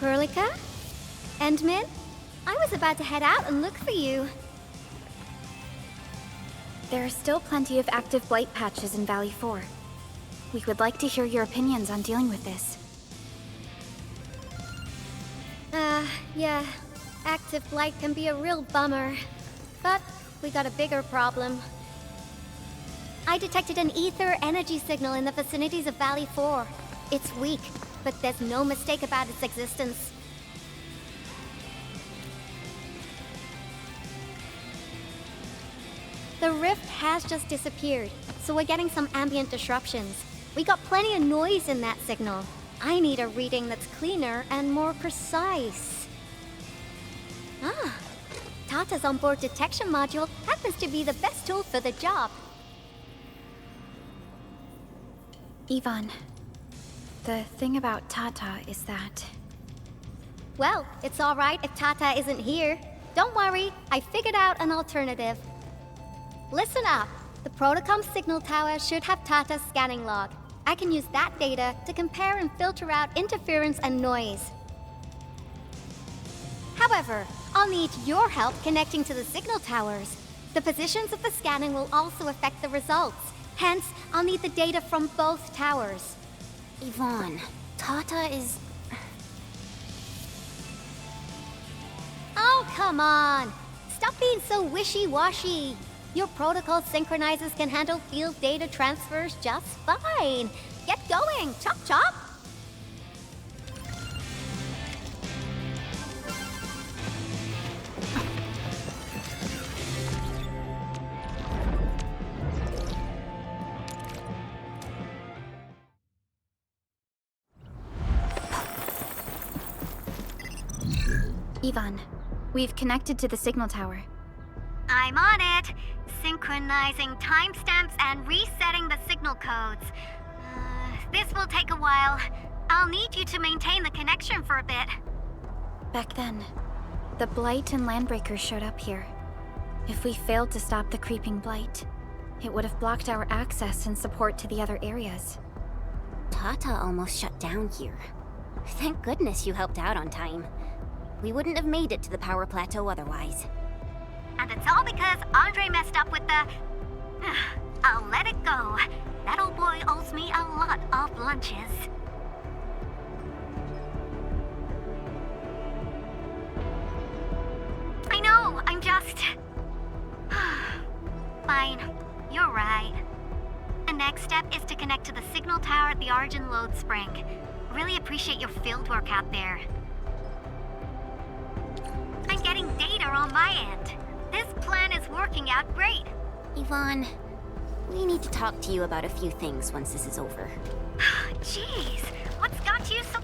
Perlica? Endman? I was about to head out and look for you. There are still plenty of active blight patches in Valley 4. We would like to hear your opinions on dealing with this. Yeah. Active blight can be a real bummer. But we got a bigger problem. I detected an ether energy signal in the vicinities of Valley 4. It's weak, but there's no mistake about its existence. The rift has just disappeared, so we're getting some ambient disruptions. We got plenty of noise in that signal. I need a reading that's cleaner and more precise. Tata's onboard detection module happens to be the best tool for the job. Ivan, the thing about Tata is that... Well, it's alright if Tata isn't here. Don't worry, I figured out an alternative. Listen up. The Protocom signal tower should have Tata's scanning log. I can use that data to compare and filter out interference and noise. However, I'll need your help connecting to the signal towers. The positions of the scanning will also affect the results. Hence, I'll need the data from both towers. Yvonne, Tata is... Oh, come on! Stop being so wishy-washy. Your protocol synchronizers can handle field data transfers just fine. Get going, chop chop! Ivan, we've connected to the signal tower. I'm on it. Synchronizing timestamps and resetting the signal codes. This will take a while. I'll need you to maintain the connection for a bit. Back then, the Blight and Landbreakers showed up here. If we failed to stop the creeping Blight, it would have blocked our access and support to the other areas. Tata almost shut down here. Thank goodness you helped out on time. We wouldn't have made it to the power plateau otherwise. And it's all because Andre messed up with the... I'll let it go. That old boy owes me a lot of lunches. I know, I'm just... Fine, you're right. The next step is to connect to the signal tower at the Origin Load Spring. Really appreciate your field work out there. I'm getting data on my end. This plan is working out great. Yvonne, we need to talk to you about a few things once this is over. Jeez, what's got you so...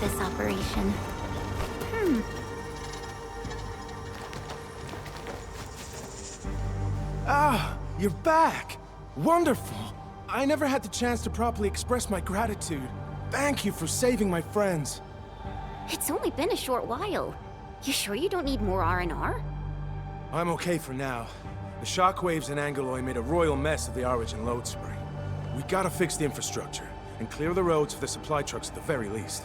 This operation. Ah, you're back! Wonderful! I never had the chance to properly express my gratitude. Thank you for saving my friends. It's only been a short while. You sure you don't need more R&R? I'm okay for now. The shockwaves in Angeloy made a royal mess of the Origin Load Spring. We gotta fix the infrastructure, and clear the roads for the supply trucks at the very least.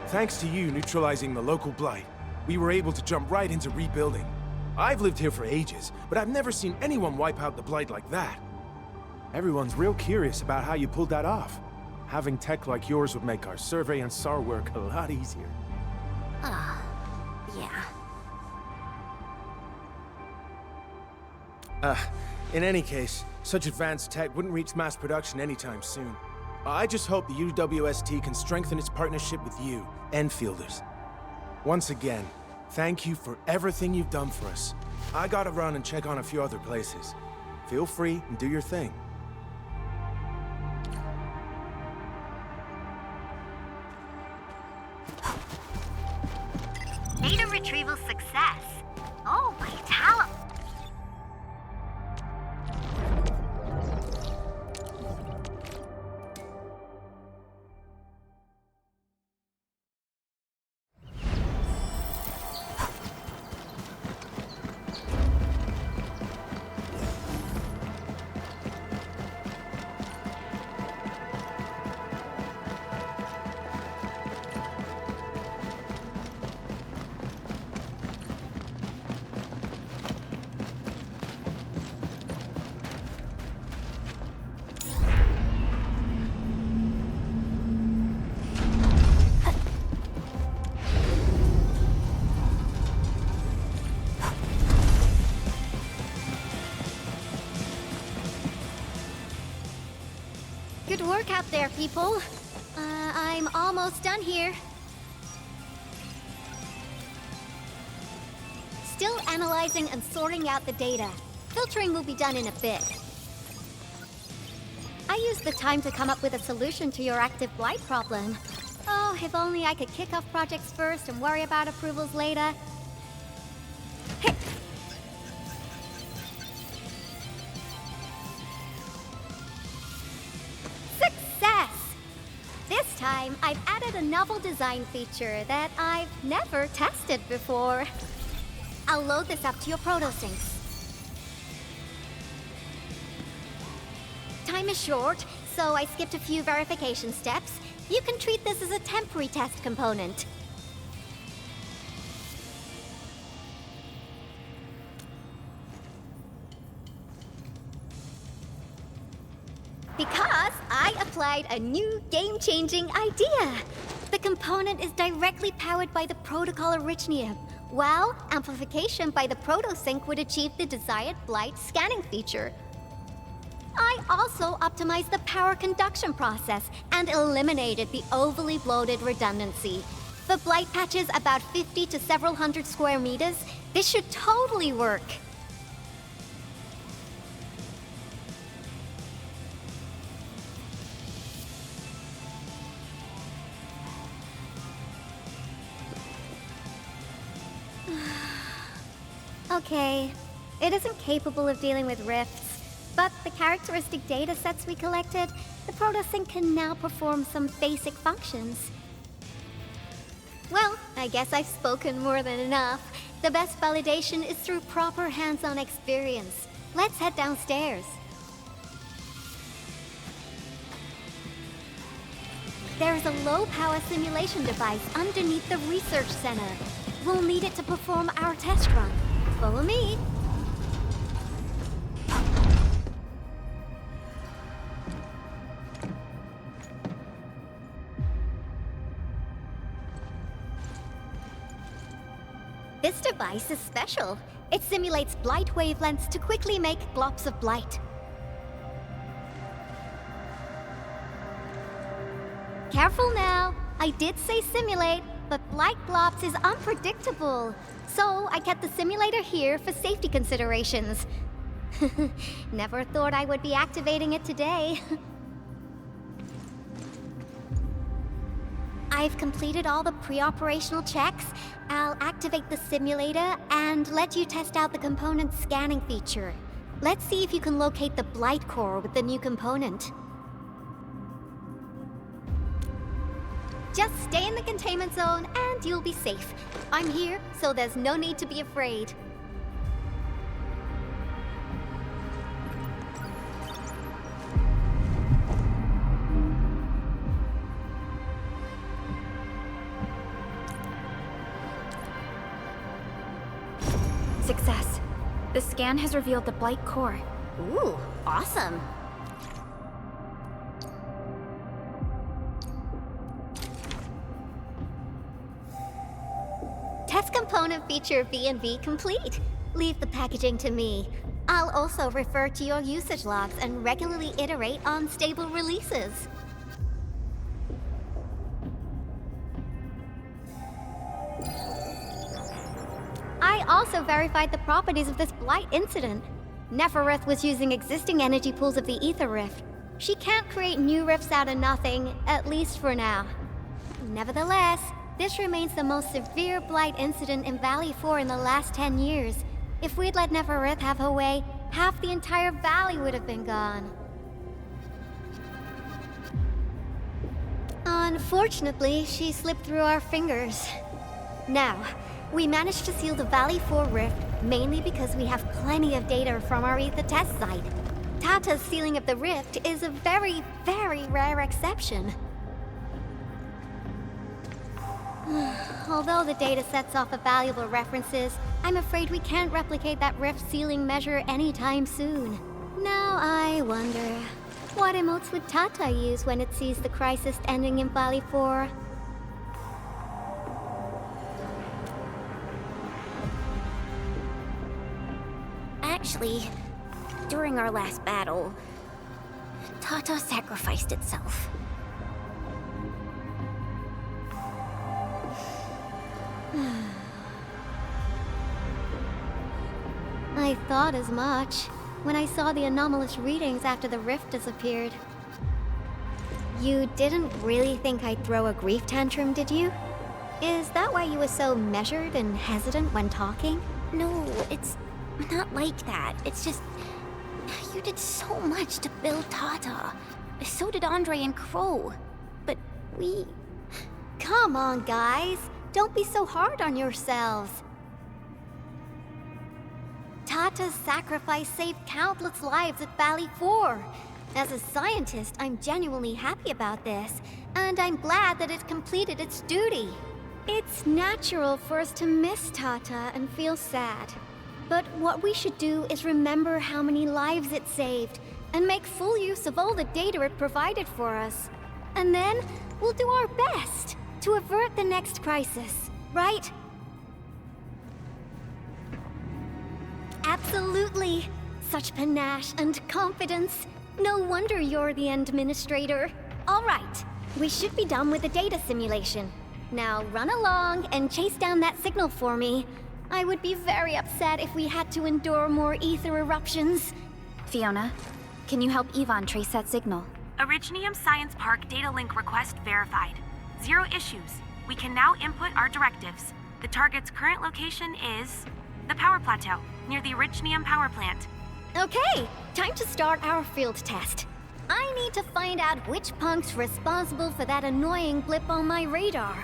Thanks to you neutralizing the local blight, we were able to jump right into rebuilding. I've lived here for ages, but I've never seen anyone wipe out the blight like that. Everyone's real curious about how you pulled that off. Having tech like yours would make our survey and SAR work a lot easier. Yeah. In any case, such advanced tech wouldn't reach mass production anytime soon. I just hope the UWST can strengthen its partnership with you, Enfielders. Once again, thank you for everything you've done for us. I gotta run and check on a few other places. Feel free and do your thing. Data retrieval success. Oh, my talent. Good work out there, people. I'm almost done here. Still analyzing and sorting out the data. Filtering will be done in a bit. I used the time to come up with a solution to your active blight problem. Oh, if only I could kick off projects first and worry about approvals later. Hey. Success! This time, I've added a novel design feature that I've never tested before. I'll load this up to your protosyncs. Time is short, so I skipped a few verification steps. You can treat this as a temporary test component. Because I applied a new game-changing idea. The component is directly powered by the protocol Originium, while amplification by the protosync would achieve the desired blight scanning feature. I also optimized the power conduction process and eliminated the overly bloated redundancy. For blight patches about 50 to several hundred square meters, this should totally work. Okay, it isn't capable of dealing with rifts, but the characteristic data sets we collected, the protosync can now perform some basic functions. Well, I guess I've spoken more than enough. The best validation is through proper hands-on experience. Let's head downstairs. There's a low-power simulation device underneath the research center. We'll need it to perform our test run. Follow me. This device is special. It simulates blight wavelengths to quickly make globs of blight. Careful now. I did say simulate, but blight globs is unpredictable. So I kept the simulator here for safety considerations. Never thought I would be activating it today. I've completed all the pre-operational checks. I'll activate the simulator and let you test out the component scanning feature. Let's see if you can locate the blight core with the new component. Just stay in the containment zone and you'll be safe. I'm here, so there's no need to be afraid. Success. The scan has revealed the blight core. Ooh, awesome. Test component feature V&V complete. Leave the packaging to me. I'll also refer to your usage logs and regularly iterate on stable releases. I also verified the properties of this blight incident. Nefereth was using existing energy pools of the Ether Rift. She can't create new rifts out of nothing, at least for now. Nevertheless, this remains the most severe blight incident in Valley 4 in the last 10 years. If we'd let Nefereth have her way, half the entire valley would have been gone. Unfortunately, she slipped through our fingers. Now, we managed to seal the Valley 4 rift mainly because we have plenty of data from our Ether test site. Tata's sealing of the rift is a very, very rare exception. Although the data sets offer valuable references, I'm afraid we can't replicate that rift sealing measure anytime soon. Now I wonder, what emotes would Tata use when it sees the crisis ending in Valley 4? Actually, during our last battle, Tata sacrificed itself. I thought as much when I saw the anomalous readings after the rift disappeared. You didn't really think I'd throw a grief tantrum, did you? Is that why you were so measured and hesitant when talking? No, it's not like that. It's just... you did so much to build Tata. So did Andre and Crow. But we... Come on, guys. Don't be so hard on yourselves. Tata's sacrifice saved countless lives at Valley 4. As a scientist, I'm genuinely happy about this, and I'm glad that it completed its duty. It's natural for us to miss Tata and feel sad. But what we should do is remember how many lives it saved, and make full use of all the data it provided for us. And then, we'll do our best to avert the next crisis, right? Absolutely! Such panache and confidence. No wonder you're the administrator. All right, we should be done with the data simulation. Now run along and chase down that signal for me. I would be very upset if we had to endure more ether eruptions. Fiona, can you help Yvonne trace that signal? Originium Science Park data link request verified. 0 issues. We can now input our directives. The target's current location is the power plateau, near the Originium power plant. Okay, time to start our field test. I need to find out which punk's responsible for that annoying blip on my radar.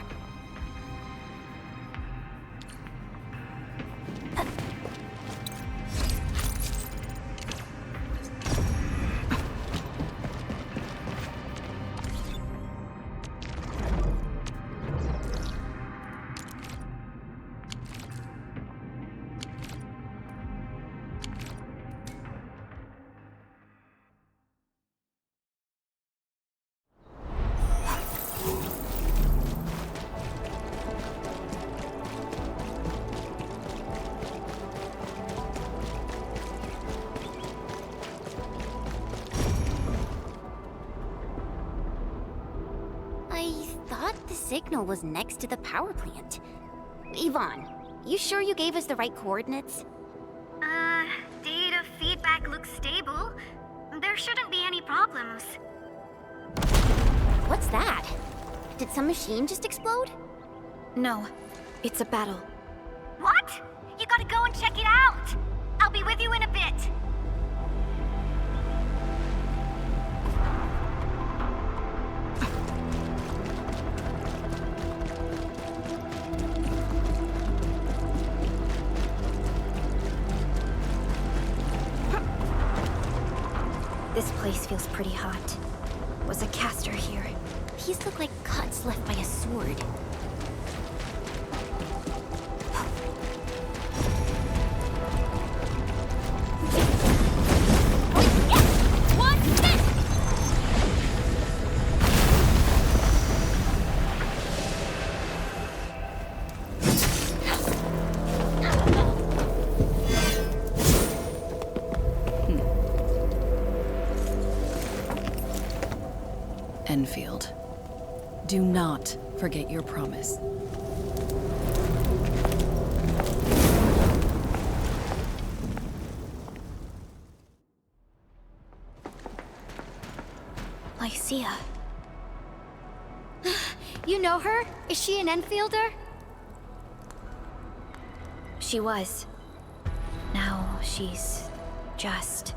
Signal was next to the power plant. Yvonne, you sure you gave us the right coordinates? Data feedback looks stable. There shouldn't be any problems. What's that? Did some machine just explode? No, it's a battle. What? You gotta go and check it out! I'll be with you in a bit. This place feels pretty hot. Was a caster here? These look like cuts left by a sword. Endfield, do not forget your promise. Lycia. You know her? Is she an Enfielder? She was. Now she's just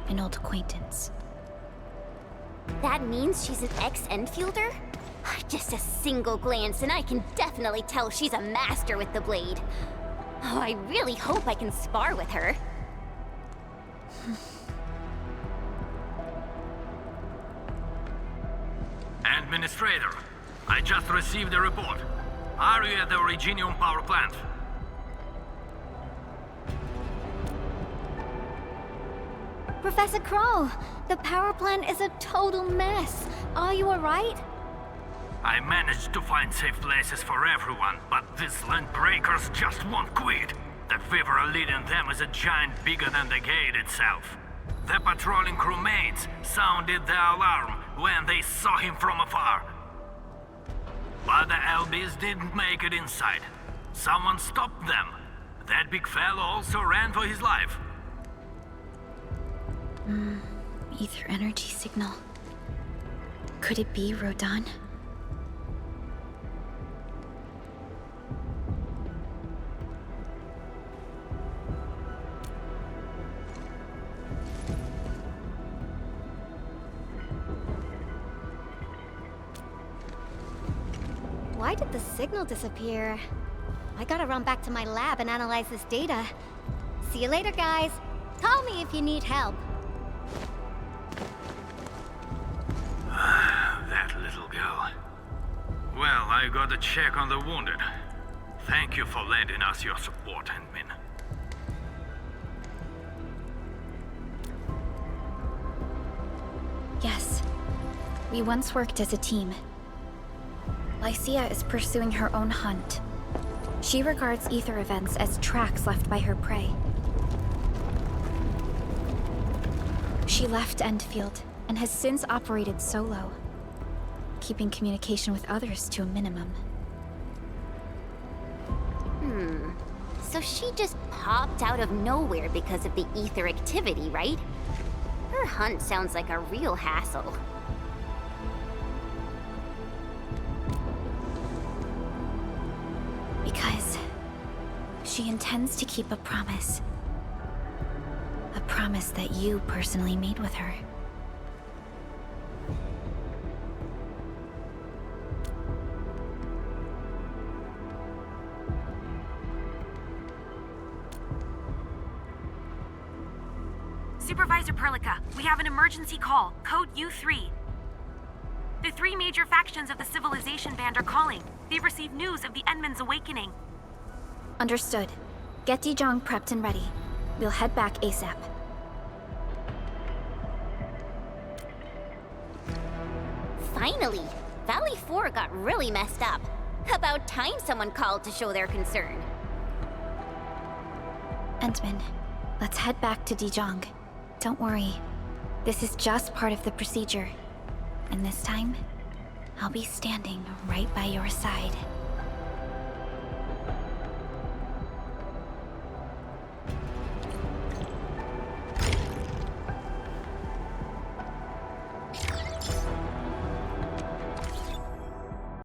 an old acquaintance. That means she's an ex-Endfielder? Just a single glance and I can definitely tell she's a master with the blade. Oh, I really hope I can spar with her. Administrator, I just received a report. Are you at the Originium power plant? Professor Crow, the power plant is a total mess. Are you alright? I managed to find safe places for everyone, but these land breakers just won't quit. That fever leading them is a giant bigger than the gate itself. The patrolling crewmates sounded the alarm when they saw him from afar. But the LBs didn't make it inside. Someone stopped them. That big fellow also ran for his life. Ether energy signal. Could it be Rodan? Why did the signal disappear? I gotta run back to my lab and analyze this data. See you later, guys. Call me if you need help. That little girl. Well, I gotta check on the wounded. Thank you for lending us your support, Endmin. Yes. We once worked as a team. Lycia is pursuing her own hunt. She regards ether events as tracks left by her prey. She left Endfield and has since operated solo, keeping communication with others to a minimum. So she just popped out of nowhere because of the ether activity, right? Her hunt sounds like a real hassle. Because she intends to keep a promise. A promise that you personally made with her. Supervisor Perlica, we have an emergency call, code U3. The three major factions of the Civilization Band are calling. They've received news of the Endman's awakening. Understood. Get Dijong prepped and ready. We'll head back ASAP. Finally! Valley 4 got really messed up. About time someone called to show their concern. Endman, let's head back to Dijong. Don't worry. This is just part of the procedure. And this time, I'll be standing right by your side.